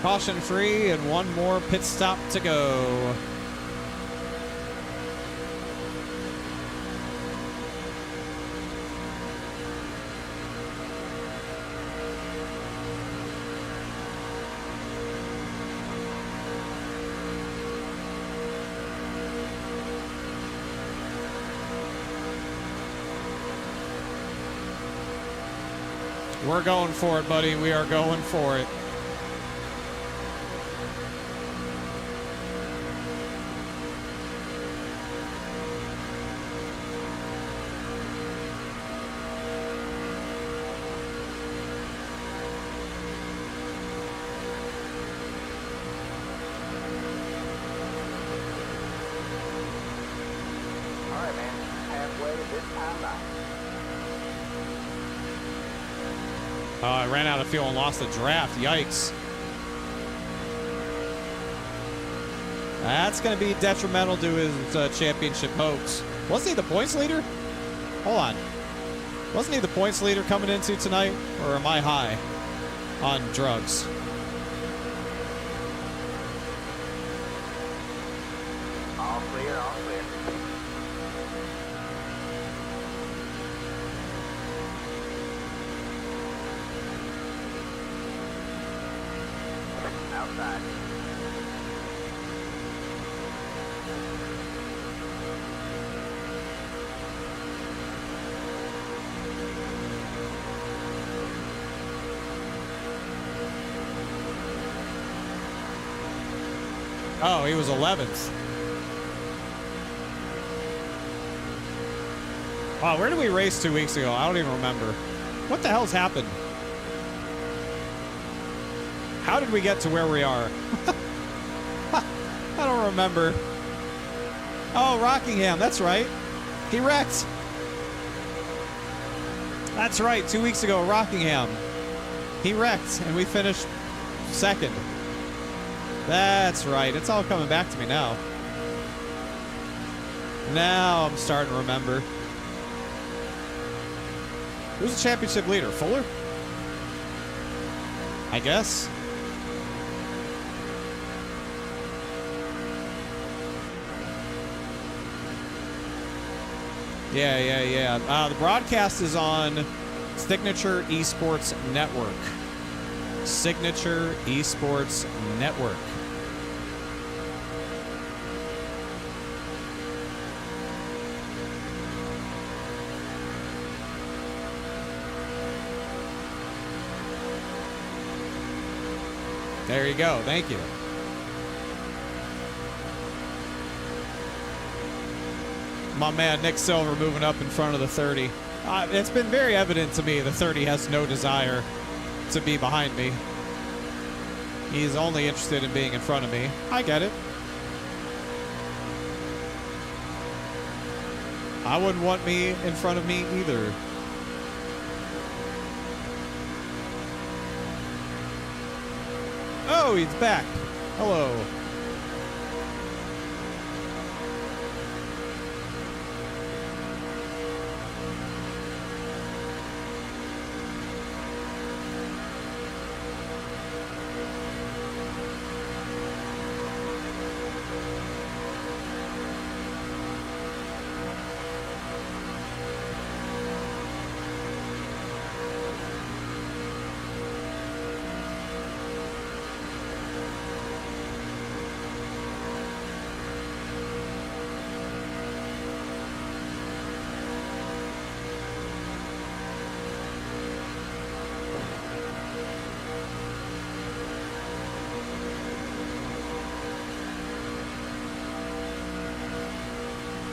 Caution free and one more pit stop to go. We're going for it, buddy. We are going for it. All right, man. Halfway this time out. I ran out of fuel and lost the draft. Yikes. That's going to be detrimental to his championship hopes. Wasn't he the points leader? Hold on. Wasn't he the points leader coming into tonight? Or am I high on drugs? All clear, all clear. Outside. Oh, he was 11th. Wow, where did we race 2 weeks ago? I don't even remember. What the hell's happened? How did we get to where we are? I don't remember. Oh, Rockingham, that's right. He wrecked. That's right, 2 weeks ago, Rockingham. He wrecked, and we finished second. That's right. It's all coming back to me now. Now I'm starting to remember. Who's the championship leader? Fuller? I guess. Yeah. The broadcast is on Signature Esports Network. Signature Esports Network. There you go. Thank you. My man Nick Silver moving up in front of the 30. It's been very evident to me the 30 has no desire to be behind me. He's only interested in being in front of me. I get it. I wouldn't want me in front of me either. Oh, he's back. Hello.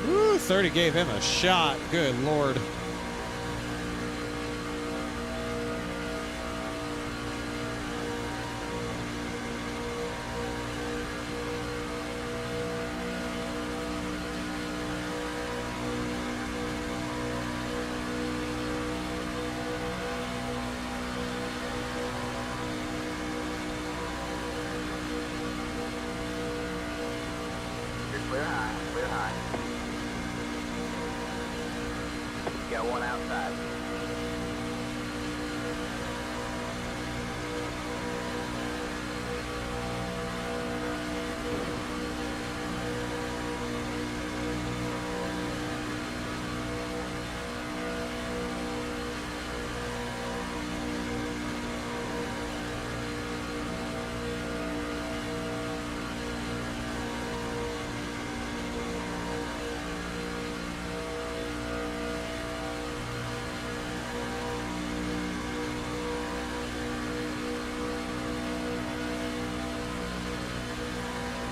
Ooh, 30 gave him a shot. Good Lord. Got one outside.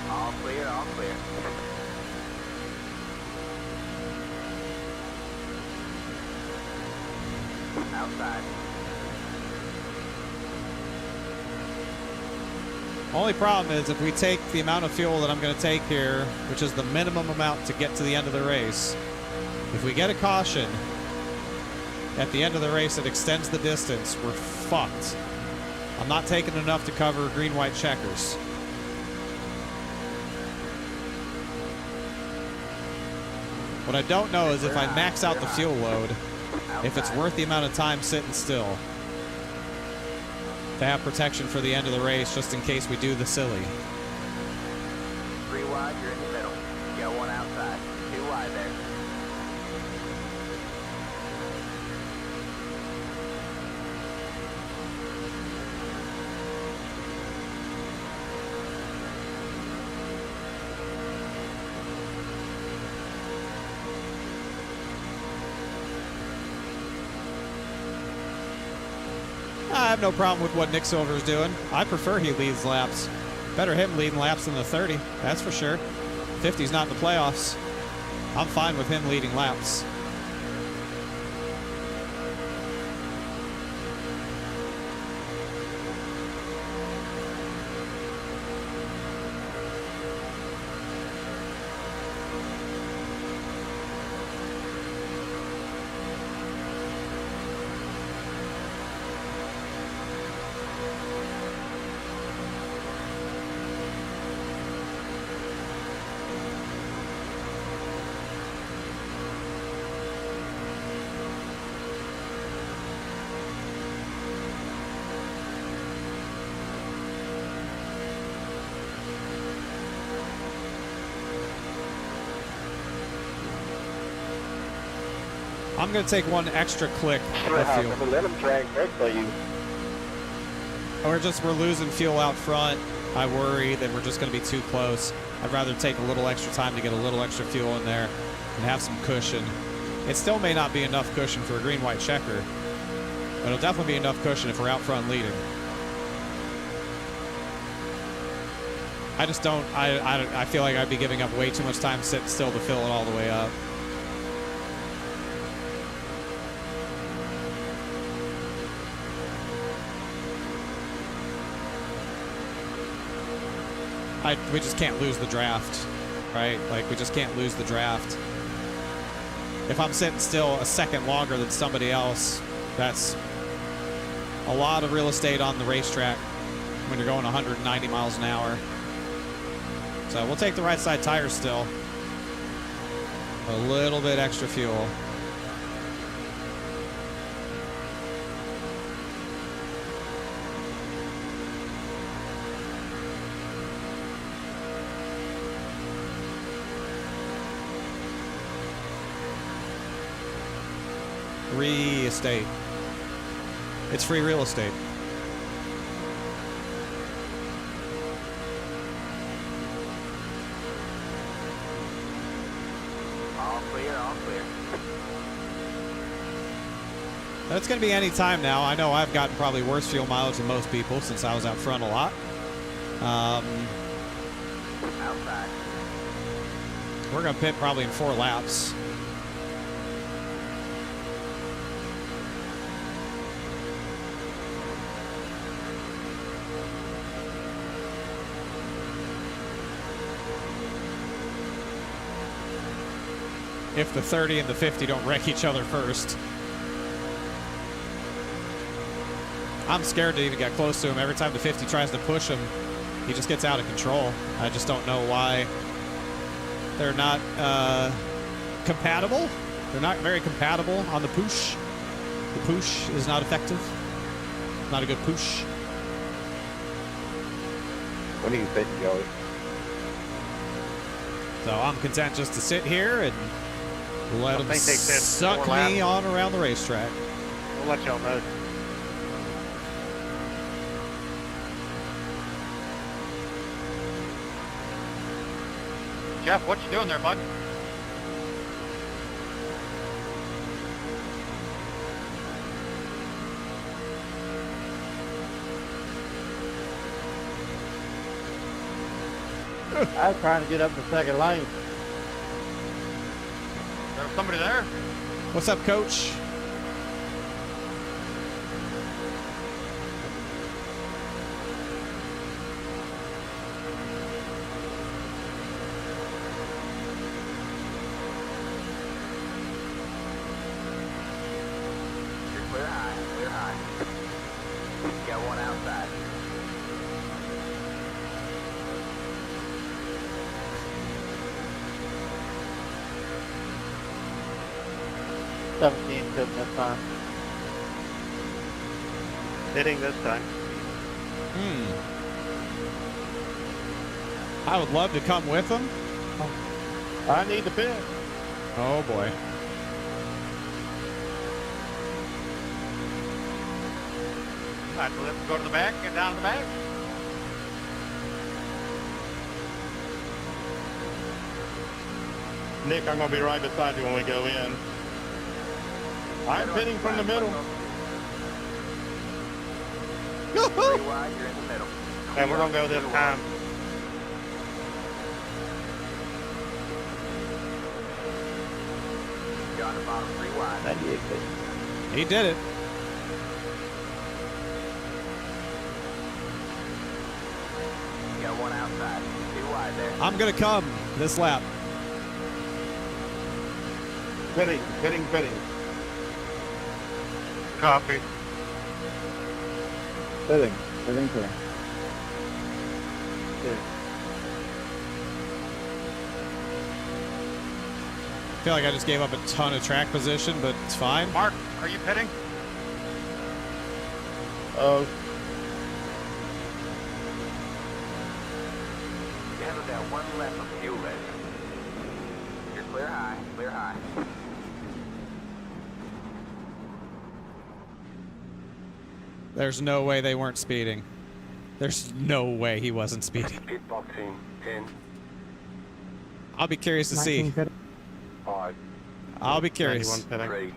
All clear, all clear. Outside. Only problem is if we take the amount of fuel that I'm going to take here, which is the minimum amount to get to the end of the race, if we get a caution at the end of the race that extends the distance, we're fucked. I'm not taking enough to cover green-white checkers. What I don't know is if I max out the fuel load, if it's worth the amount of time sitting still to have protection for the end of the race just in case we do the silly. 3 wide, you're in the middle. Got one outside. 2 wide there. I have no problem with what Nick Silver's doing. I prefer he leads laps. Better him leading laps than the 30, that's for sure. 50's not in the playoffs. I'm fine with him leading laps. I'm going to take one extra click of fuel. Let them try and break for you. We're losing fuel out front. I worry that we're just going to be too close. I'd rather take a little extra time to get a little extra fuel in there and have some cushion. It still may not be enough cushion for a green-white checker, but it'll definitely be enough cushion if we're out front leading. I just don't, I feel like I'd be giving up way too much time sitting still to fill it all the way up. We just can't lose the draft, right? Like, we just can't lose the draft. If I'm sitting still a second longer than somebody else, that's a lot of real estate on the racetrack when you're going 190 miles an hour. So we'll take the right side tires still. A little bit extra fuel. Free estate. It's free real estate. All clear, all clear. That's going to be any time now. I know I've gotten probably worse fuel mileage than most people since I was out front a lot. Outside. We're going to pit probably in 4 laps. If the 30 and the 50 don't wreck each other first. I'm scared to even get close to him. Every time the 50 tries to push him, he just gets out of control. I just don't know why they're not compatible. They're not very compatible on the push. The push is not effective. Not a good push. What do you think, Joey? So I'm content just to sit here and let them think they said suck 4 laps. me on around the racetrack. We'll let y'all know. Jeff, what you doing there, bud? I was trying to get up the second lane. There's somebody there? What's up, Coach? You're clear high, clear high. Got one outside. That's fine. Hitting this time. I would love to come with them. I need the pit. Oh boy. All right, so let's go to the back, get down to the back. Nick, I'm going to be right beside you when we go in. I'm pitting from the middle. 3 wide, you're in the middle. And we're going to go this time. You're on the bottom 3 wide. 98 feet. He did it. You got one outside. 2 wide there. I'm gonna come this lap. Pitting. Copy. Pitting. I feel like I just gave up a ton of track position, but it's fine. Mark, are you pitting? Oh, You have about 1 lap of fuel left. You're clear high, clear high. There's no way they weren't speeding. There's no way he wasn't speeding. Pit box in 10, I'll be curious to see. 5, I'll be curious. 91 pitting.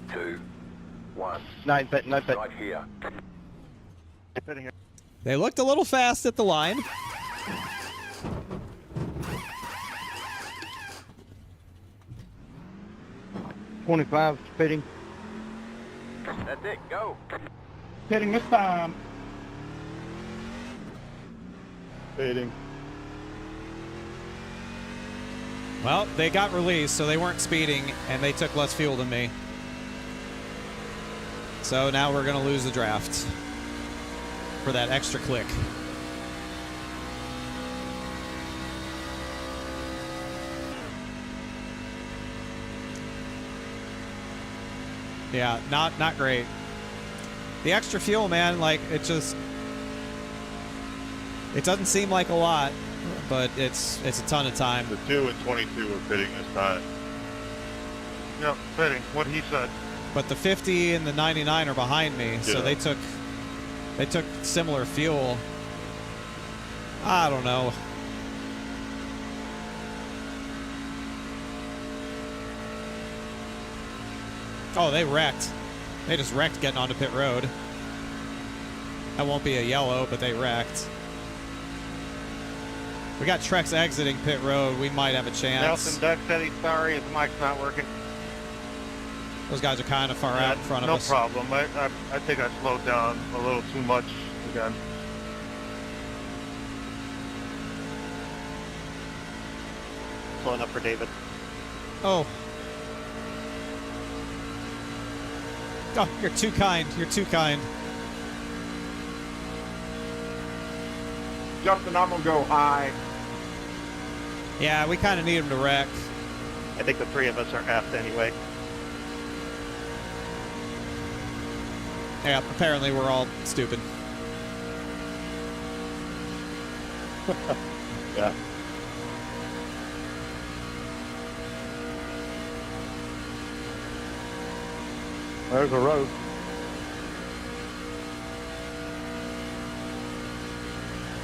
3, 2, 1. no pit. Right here. Pitting here. They looked a little fast at the line. Pitting. That's it, go. Pitting this time. Pitting. Well, they got released, so they weren't speeding, and they took less fuel than me. So now we're going to lose the draft for that extra click. Yeah, not great. The extra fuel, man, like, it doesn't seem like a lot, but it's a ton of time. The 2 and 22 were pitting this time. Yep, pitting. What he said. But the 50 and the 99 are behind me, so Yeah. they took similar fuel. I don't know. Oh, they wrecked. They just wrecked getting onto pit road. That won't be a yellow, but they wrecked. We got Trex exiting pit road. We might have a chance. Nelson Duck said he's sorry. His mic's not working. Those guys are kind of far out in front of no us. No problem. I think I slowed down a little too much again. Slowing up for David. Oh. Oh, you're too kind. You're too kind. Justin, I'm going to go high. Yeah, we kind of need him to wreck. I think the three of us are F'd anyway. Yeah, apparently we're all stupid. Yeah. There's a road.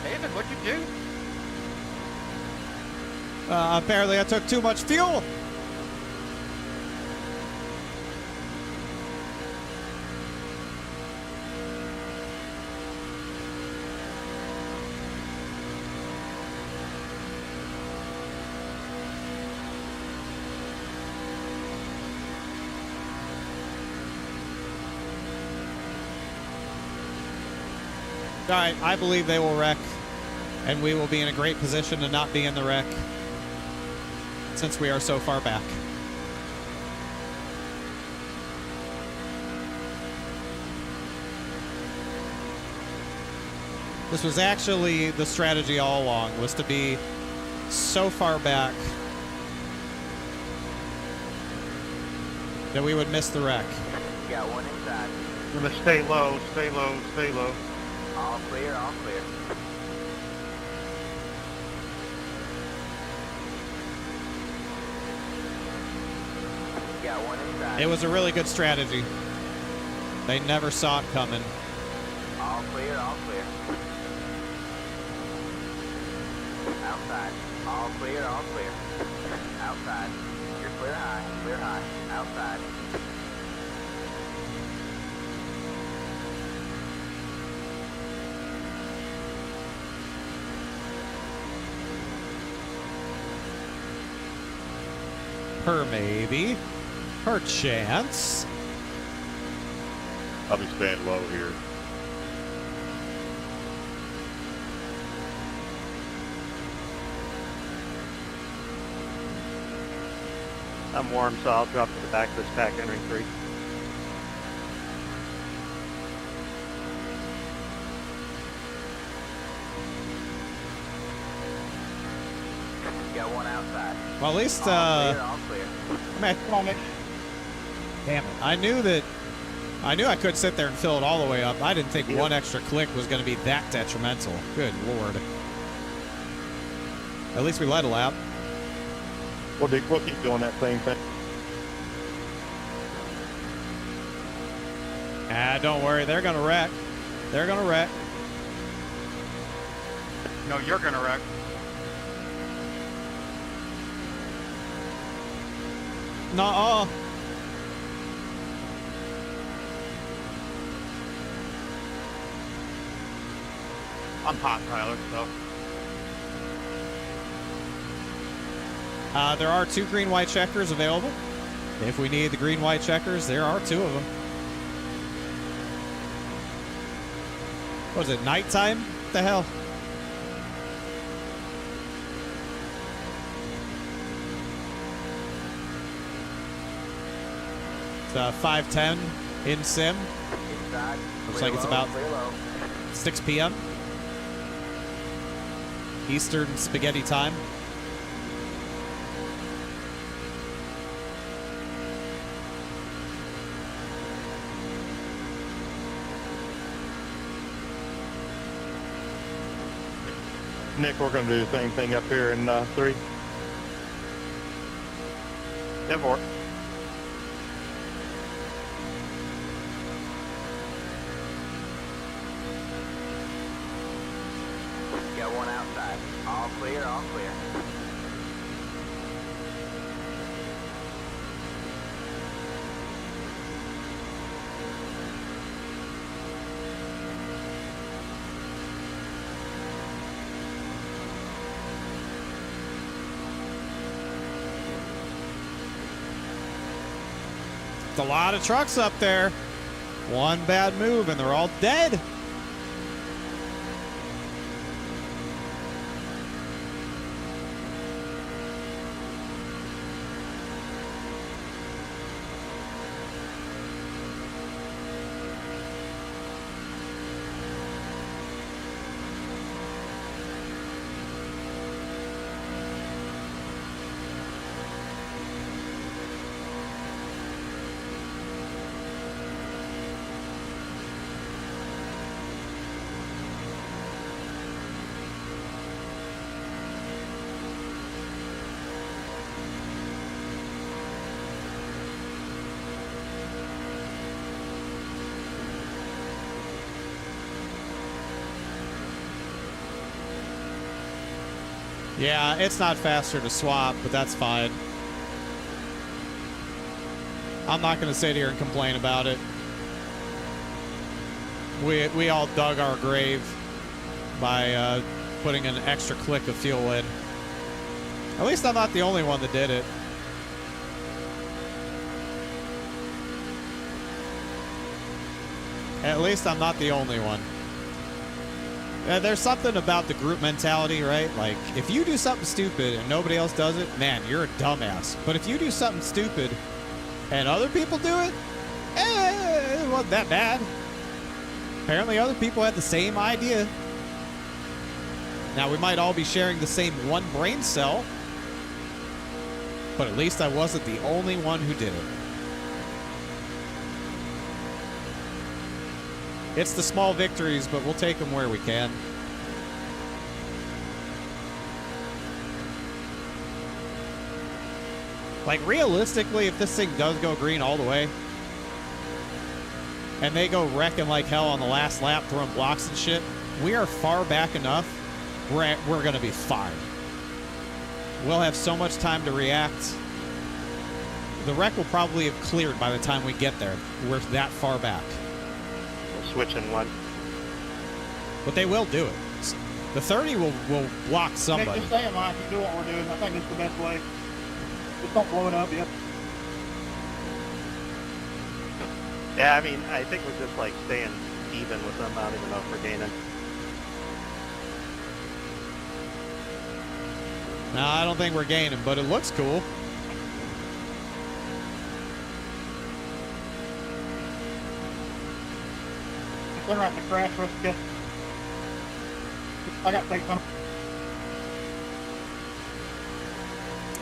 David, what'd you do? Apparently I took too much fuel. All right, I believe they will wreck, and we will be in a great position to not be in the wreck since we are so far back. This was actually the strategy all along, was to be so far back that we would miss the wreck. Got one inside. I'm gonna stay low, stay low, stay low. All clear, all clear. Got one inside. It was a really good strategy. They never saw it coming. All clear, all clear. Outside. All clear, all clear. Outside. You're clear high, clear high. Outside. Per maybe. Per chance. I'll be staying low here. I'm warm, so I'll drop to the back of this pack entering 3. Got one outside. Well, at least, All clear, all clear. man, Come on, Nick. damn it. I knew I could sit there and fill it all the way up. I didn't think one extra click was going to be that detrimental. Good Lord. At least we led a lap. We'll keep doing that same thing. Ah, don't worry. They're going to wreck. They're going to wreck. No, you're gonna wreck. Nuh-uh. I'm hot, Tyler, so. There are 2 green-white checkers available. If we need the green-white checkers, there are 2 of them. Was it nighttime? What the hell? It's 5:10 in sim. Inside. Looks Clear like it's low, about clear low. 6 p.m. Eastern spaghetti time. Nick, we're going to do the same thing up here in 3. 10-4. Got one outside. All clear, all clear. It's a lot of trucks up there. One bad move and they're all dead. Yeah, it's not faster to swap, but that's fine. I'm not going to sit here and complain about it. We all dug our grave by putting an extra click of fuel in. At least I'm not the only one that did it. At least I'm not the only one. There's something about the group mentality, right? Like, if you do something stupid and nobody else does it, man, you're a dumbass. But if you do something stupid and other people do it, it wasn't that bad. Apparently other people had the same idea. Now, we might all be sharing the same one brain cell, but at least I wasn't the only one who did it. It's the small victories, but we'll take them where we can. Like, realistically, if this thing does go green all the way, and they go wrecking like hell on the last lap, throwing blocks and shit, we are far back enough, we're going to be fine. We'll have so much time to react. The wreck will probably have cleared by the time we get there. We're that far back. Switch in one. But they will do it. The 30 will block somebody. Just stay in line. Keep doing what we're doing. I think it's the best way. Just don't blow it up yet. Yeah, I mean, I think we're just like staying even with them. I don't even know if we're gaining. No, I don't think we're gaining, but it looks cool. They're right to crash risk. I got to take some.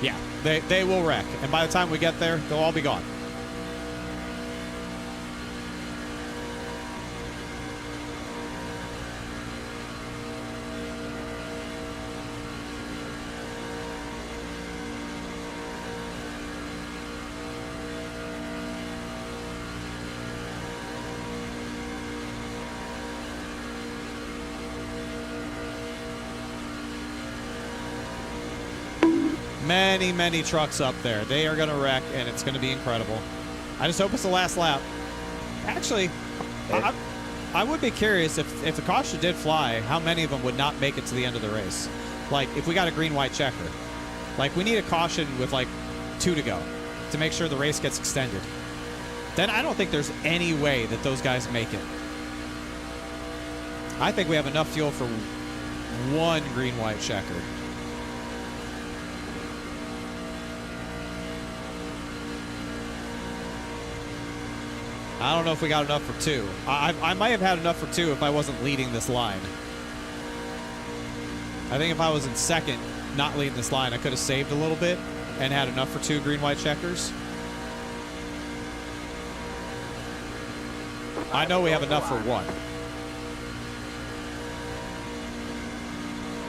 Yeah, they will wreck. And by the time we get there, they'll all be gone. Many, many trucks up there. They are going to wreck, and it's going to be incredible. I just hope it's the last lap. Actually, I would be curious if the caution did fly, how many of them would not make it to the end of the race? Like, if we got a green-white checker. Like, we need a caution with, like, 2 to go to make sure the race gets extended. Then I don't think there's any way that those guys make it. I think we have enough fuel for 1 green-white checker. I don't know if we got enough for 2. I might have had enough for 2 if I wasn't leading this line. I think if I was in second, not leading this line, I could have saved a little bit and had enough for 2 green-white checkers. I know we have enough for 1.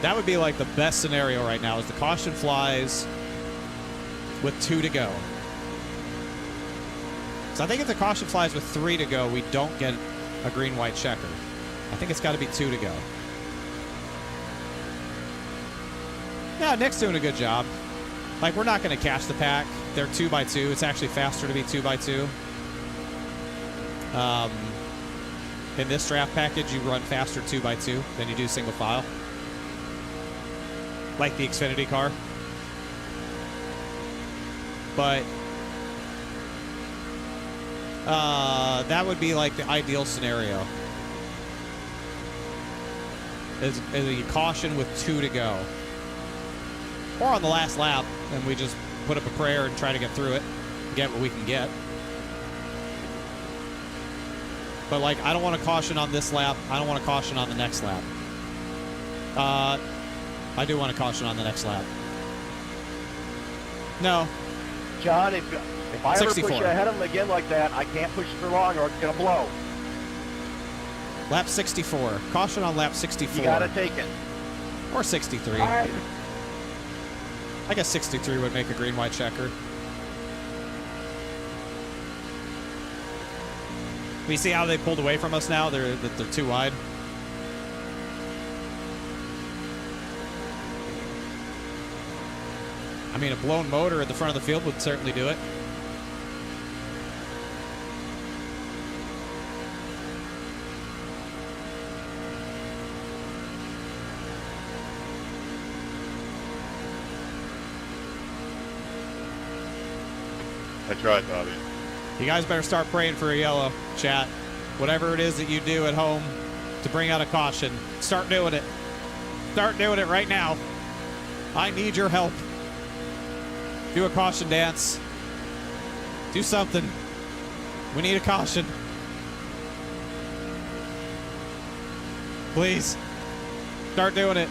That would be like the best scenario right now is the caution flies with 2 to go. So I think if the caution flies with 3 to go, we don't get a green-white checker. I think it's got to be 2 to go. Yeah, Nick's doing a good job. Like, we're not going to catch the pack. They're 2x2. It's actually faster to be 2x2. In this draft package, you run faster 2x2 than you do single file. Like the Xfinity car. But that would be like the ideal scenario. Is a caution with 2 to go. Or on the last lap, and we just put up a prayer and try to get through it. Get what we can get. But, like, I don't want to caution on this lap. I don't want to caution on the next lap. I do want to caution on the next lap. No. John, if I ever 64. push you ahead of them again like that, I can't push you for long or it's going to blow. Lap 64. Caution on lap 64. You got to take it. Or 63. All right. I guess 63 would make a green-white checker. We see how they pulled away from us now? They're too wide. I mean, a blown motor at the front of the field would certainly do it. I tried, Bobby. You guys better start praying for a yellow, chat. Whatever it is that you do at home to bring out a caution, start doing it. Start doing it right now. I need your help. Do a caution dance. Do something. We need a caution. Please. Start doing it.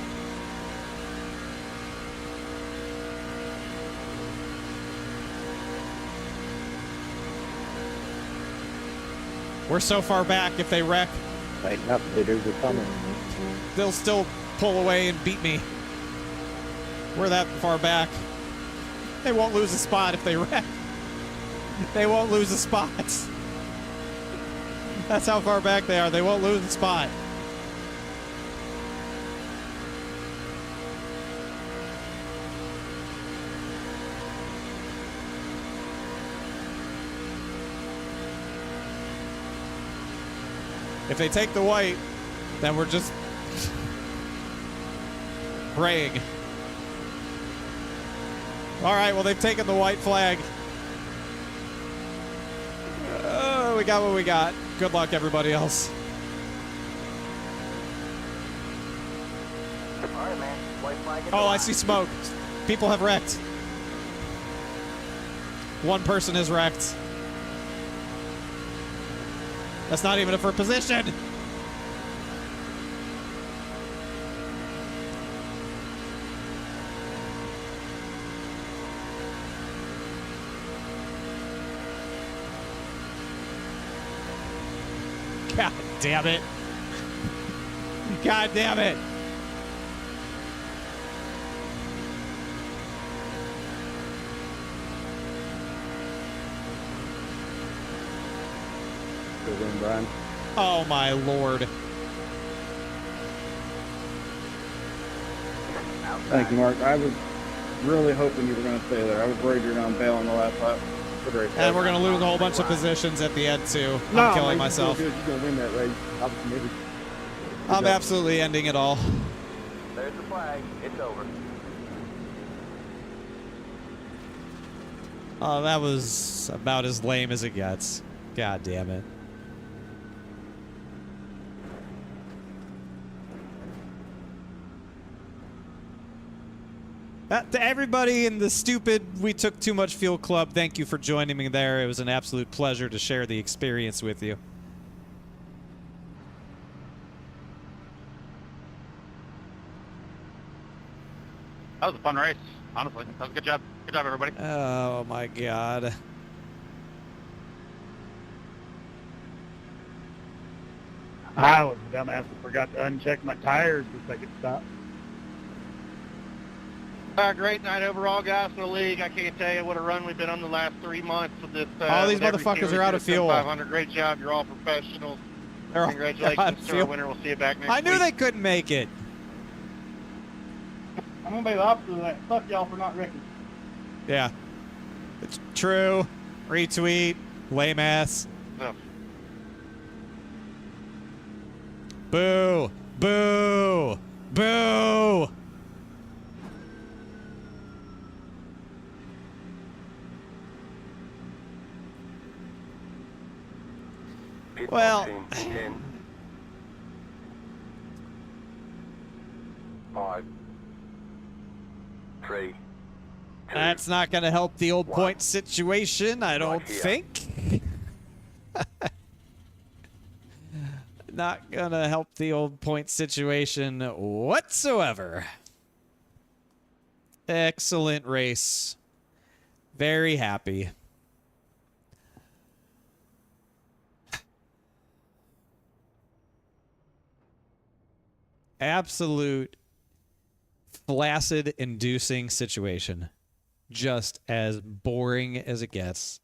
We're so far back, if they wreck, they'll still pull away and beat me. We're that far back. They won't lose a spot if they wreck. They won't lose a spot. That's how far back they are. They won't lose a spot. If they take the white, then we're just praying. All right, well, they've taken the white flag. We got what we got. Good luck, everybody else. All right, man. White flag in the Oh, I line. see smoke. People have wrecked. One person is wrecked. That's not even for position. God damn it. God damn it. Oh my lord. Thank you, Mark. I was really hoping you were going to stay there. I was worried you were going to bail on the last lap. And we're going to lose a whole bunch of positions at the end, too. I'm killing myself. You're going to win that race. I'm committed. I'm absolutely ending it all. There's the flag. It's over. Oh, that was about as lame as it gets. God damn it. To everybody in the stupid We Took Too Much Fuel Club, thank you for joining me there. It was an absolute pleasure to share the experience with you. That was a fun race, honestly. That was a good job. Good job, everybody. Oh my god. I was a dumbass that forgot to uncheck my tires the second stop. Great night overall, guys, in the league. I can't tell you what a run we've been on the last 3 months with this. All these with every motherfuckers team are out of we do fuel. SIM500. Great job. You're all professionals. They're all out Congratulations of to our fuel. winner. We'll see you back next I week. knew they couldn't make it. I'm going to be the opposite of that. Fuck y'all for not wrecking. Yeah. It's true. Retweet. Lame ass. No. Boo. Boo. Boo. Pit Well- team 10. 5. 3. 2. That's not going to help the old One. point situation, I don't Right here. think. Not going to help the old point situation whatsoever. Excellent race. Very happy. Absolute flaccid-inducing situation. Just as boring as it gets.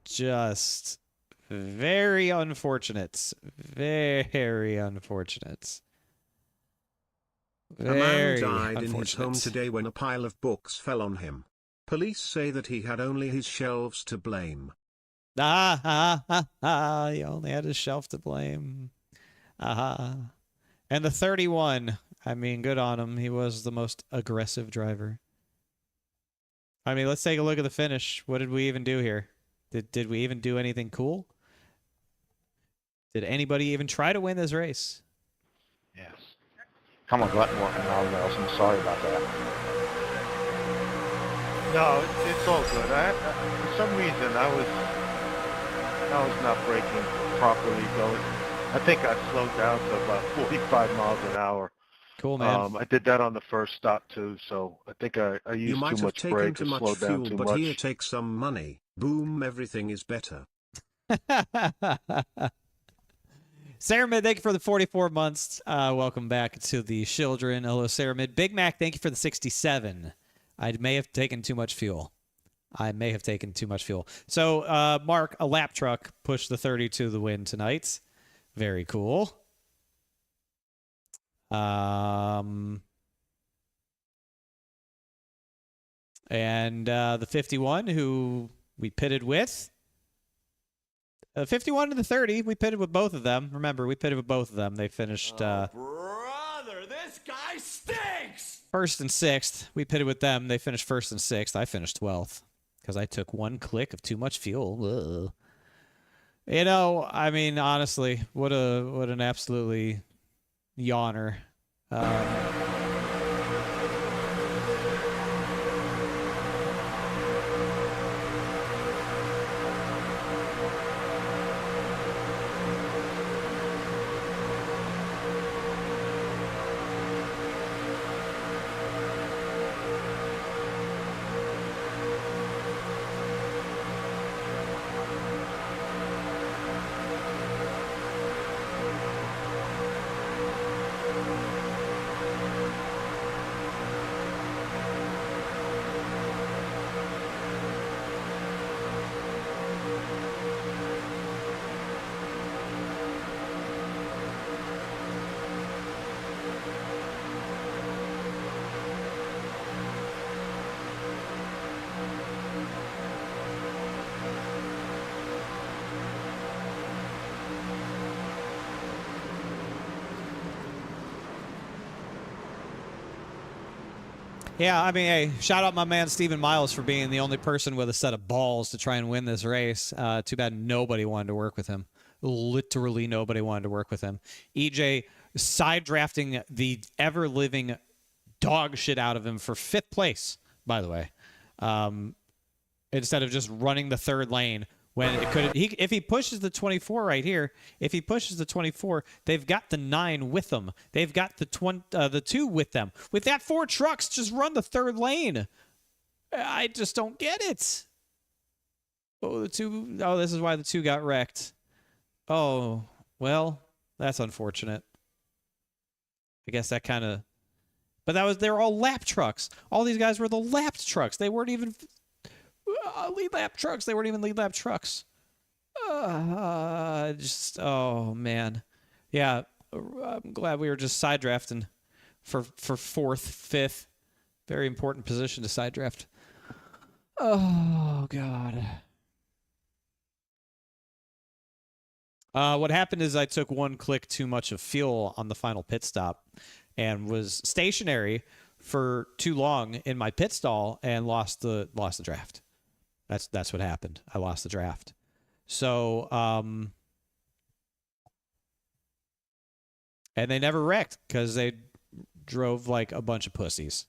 Just Very unfortunate. Very unfortunate. A man Very died in his home unfortunate. today when a pile of books fell on him. Police say that he had only his shelves to blame. He only had his shelf to blame. And the 31, I mean, good on him. He was the most aggressive driver. I mean, let's take a look at the finish. What did we even do here? Did we even do anything cool? Did anybody even try to win this race? Yes. Come on, button working all else. I'm sorry about that. No, it's all good. For some reason, I was not braking properly going. I think I slowed down to about 45 miles an hour. Cool, man. I did that on the first stop too, so I think I You used might too have much taken brake too to much slow down fuel, too but much. here, take some money. Boom, everything is better. Sarah Mid, thank you for the 44 months. Welcome back to the children. Hello, Sarah Mid. Big Mac, thank you for the 67. I may have taken too much fuel. So, Mark, a lap truck pushed the 30 to the win tonight. Very cool. And the 51 who we pitted with. 51 to the 30, we pitted with both of them. Remember, we pitted with both of them. They finished brother, this guy stinks! first and sixth. We pitted with them. They finished first and sixth. I finished 12th because I took one click of too much fuel. Ugh. You know, I mean, honestly, what an absolutely yawner. Yeah, I mean, hey, shout out my man Stephen Miles for being the only person with a set of balls to try and win this race. Too bad nobody wanted to work with him. Literally nobody wanted to work with him. EJ side drafting the ever living dog shit out of him for 5th place, by the way. Instead of just running the third lane when it could, if he pushes the 24 right here, if he pushes the 24, they've got the 9 with them. They've got the 2 with them. With that 4 trucks, just run the third lane. I just don't get it. Oh, the 2. Oh, this is why the 2 got wrecked. Oh, well, that's unfortunate. I guess that kind of. But they were all lap trucks. All these guys were the lapped trucks. They weren't even lead lap trucks. They weren't even lead lap trucks. Oh man, yeah. I'm glad we were just side drafting for 4th, 5th. Very important position to side draft. Oh god. What happened is I took one click too much of fuel on the final pit stop and was stationary for too long in my pit stall and lost the draft. That's what happened. I lost the draft. So and they never wrecked because they drove like a bunch of pussies.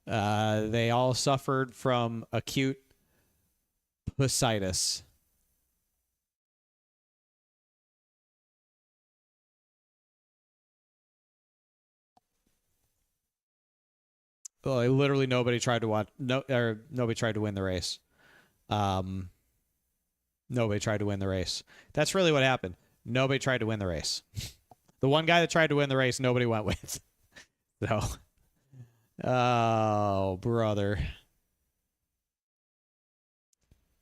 They all suffered from acute pussitis. Well, literally nobody tried to watch. Nobody tried to win the race. Nobody tried to win the race. That's really what happened. Nobody tried to win the race. The one guy that tried to win the race, nobody went with. So, oh brother,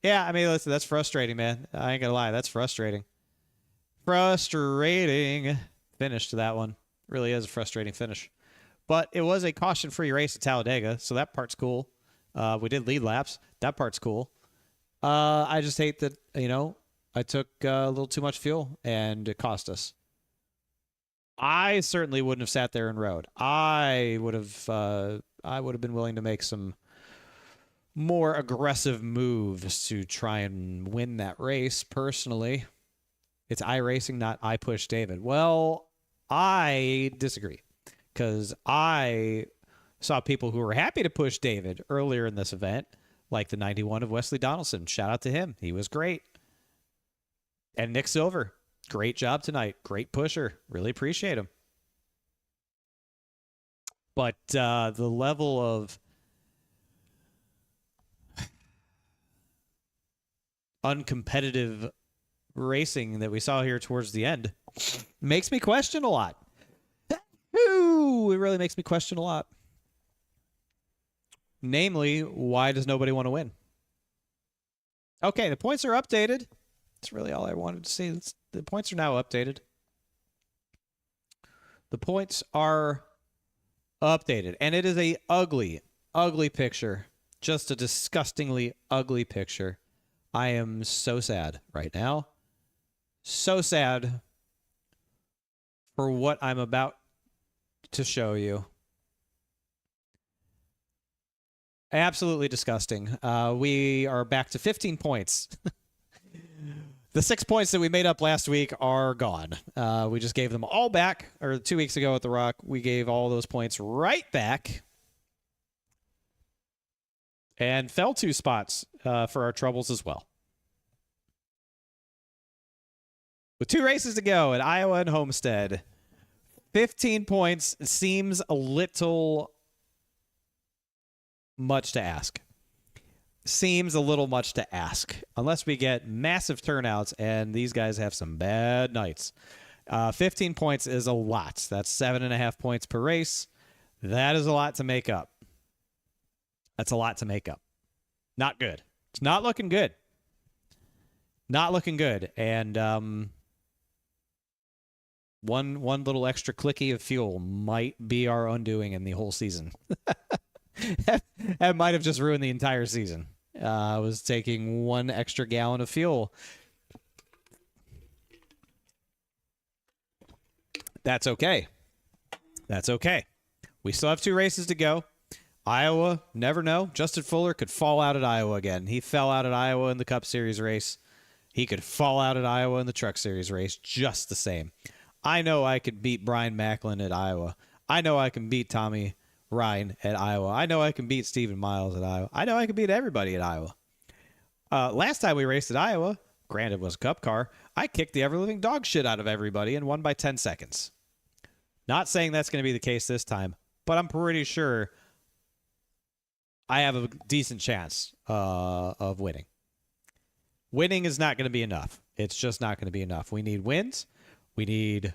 Yeah, I mean, listen, that's frustrating, man. I ain't gonna lie, that's frustrating. Frustrating finish to that one. Really is a frustrating finish. But it was a caution-free race at Talladega, so that part's cool. We did lead laps. That part's cool. I just hate that, I took a little too much fuel, and it cost us. I certainly wouldn't have sat there and rode. I would have been willing to make some more aggressive moves to try and win that race personally. It's iRacing, not I push David. Well, I disagree because I saw people who were happy to push David earlier in this event, like the 91 of Wesley Donaldson. Shout out to him. He was great. And Nick Silver, great job tonight. Great pusher. Really appreciate him. But the level of uncompetitive racing that we saw here towards the end makes me question a lot. Ooh, it really makes me question a lot. Namely, why does nobody want to win? Okay, the points are updated. That's really all I wanted to see. The points are now updated. The points are updated. And it is a ugly, ugly picture. Just a disgustingly ugly picture. I am so sad right now. So sad for what I'm about to show you. Absolutely disgusting. We are back to 15 points. The 6 points that we made up last week are gone. We just gave them all back, or 2 weeks ago at the Rock, we gave all those points right back. And fell 2 spots for our troubles as well. With 2 races to go at Iowa and Homestead, 15 points seems a little much to ask. Seems a little much to ask. Unless we get massive turnouts, and these guys have some bad nights. 15 points is a lot. That's 7.5 points per race. That is a lot to make up. That's a lot to make up. Not good. It's not looking good. Not looking good. And one little extra clicky of fuel might be our undoing in the whole season. That might have just ruined the entire season. I was taking 1 extra gallon of fuel. That's okay. That's okay. We still have 2 races to go. Iowa, never know. Justin Fuller could fall out at Iowa again. He fell out at Iowa in the Cup Series race. He could fall out at Iowa in the Truck Series race just the same. I know I could beat Brian Macklin at Iowa. I know I can beat Tommy Ryan at Iowa. I know I can beat Stephen Miles at Iowa. I know I can beat everybody at Iowa. Last time we raced at Iowa, granted it was a Cup car, I kicked the ever-living dog shit out of everybody and won by 10 seconds. Not saying that's going to be the case this time, but I'm pretty sure I have a decent chance of winning. Winning is not going to be enough. It's just not going to be enough. We need wins. We need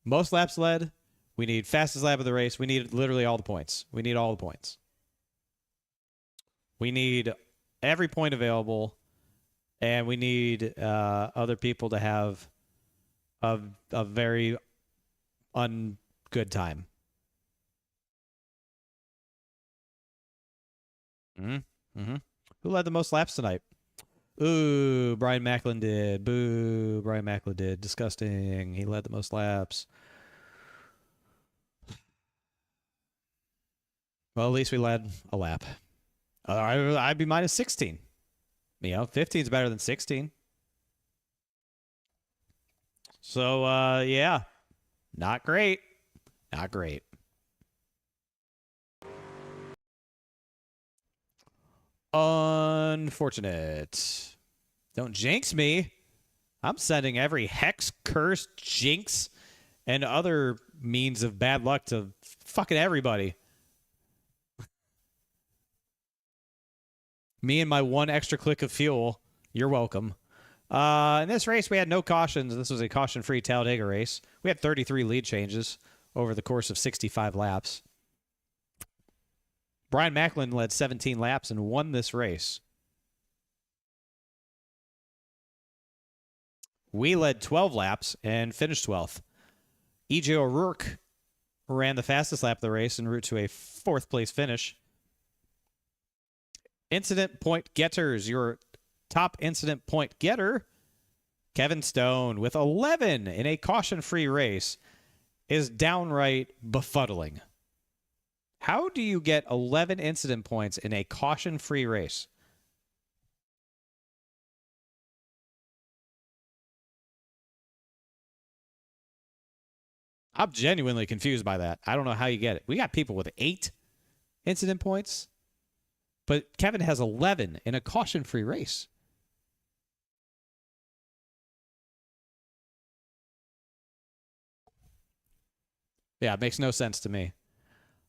most laps led. We need fastest lap of the race. We need literally all the points. We need all the points. We need every point available, and we need other people to have a very ungood time. Mm-hmm. Who led the most laps tonight? Ooh, Brian Macklin did. Boo, Brian Macklin did. Disgusting. He led the most laps. Well, at least we led a lap. I'd be minus 16. 15 is better than 16. So, yeah. Not great. Not great. Unfortunate. Don't jinx me. I'm sending every hex, curse, jinx, and other means of bad luck to fucking everybody. Me and my 1 extra click of fuel. You're welcome. In this race, we had no cautions. This was a caution-free Talladega race. We had 33 lead changes over the course of 65 laps. Brian Macklin led 17 laps and won this race. We led 12 laps and finished 12th. E.J. O'Rourke ran the fastest lap of the race en route to a 4th place finish. Incident point getters. Your top incident point getter, Kevin Stone, with 11 in a caution-free race, is downright befuddling. How do you get 11 incident points in a caution-free race? I'm genuinely confused by that. I don't know how you get it. We got people with 8 incident points, but Kevin has 11 in a caution-free race. Yeah, it makes no sense to me.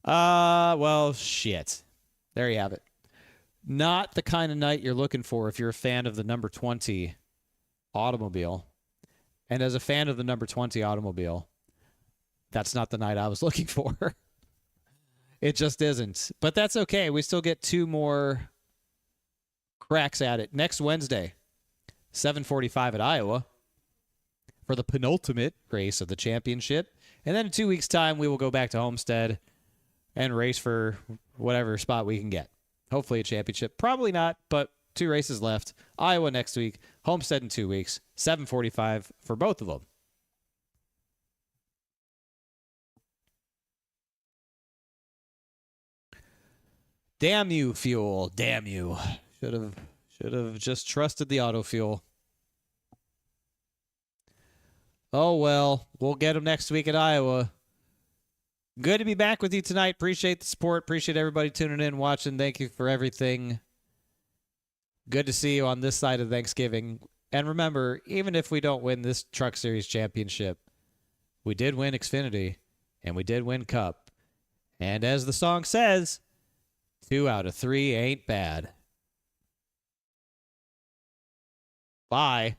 Well, shit. There you have it. Not the kind of night you're looking for if you're a fan of the number 20 automobile. And as a fan of the number 20 automobile, that's not the night I was looking for. It just isn't. But that's okay. We still get 2 more cracks at it. Next Wednesday, 7:45 at Iowa for the penultimate race of the championship. And then in 2 weeks' time, we will go back to Homestead and race for whatever spot we can get. Hopefully a championship. Probably not, but 2 races left. Iowa next week, Homestead in 2 weeks, 7:45 for both of them. Damn you, fuel. Damn you. Should have just trusted the auto fuel. Oh, well. We'll get them next week at Iowa. Good to be back with you tonight. Appreciate the support. Appreciate everybody tuning in, watching. Thank you for everything. Good to see you on this side of Thanksgiving. And remember, even if we don't win this Truck Series championship, we did win Xfinity, and we did win Cup. And as the song says, 2 out of 3 ain't bad. Bye.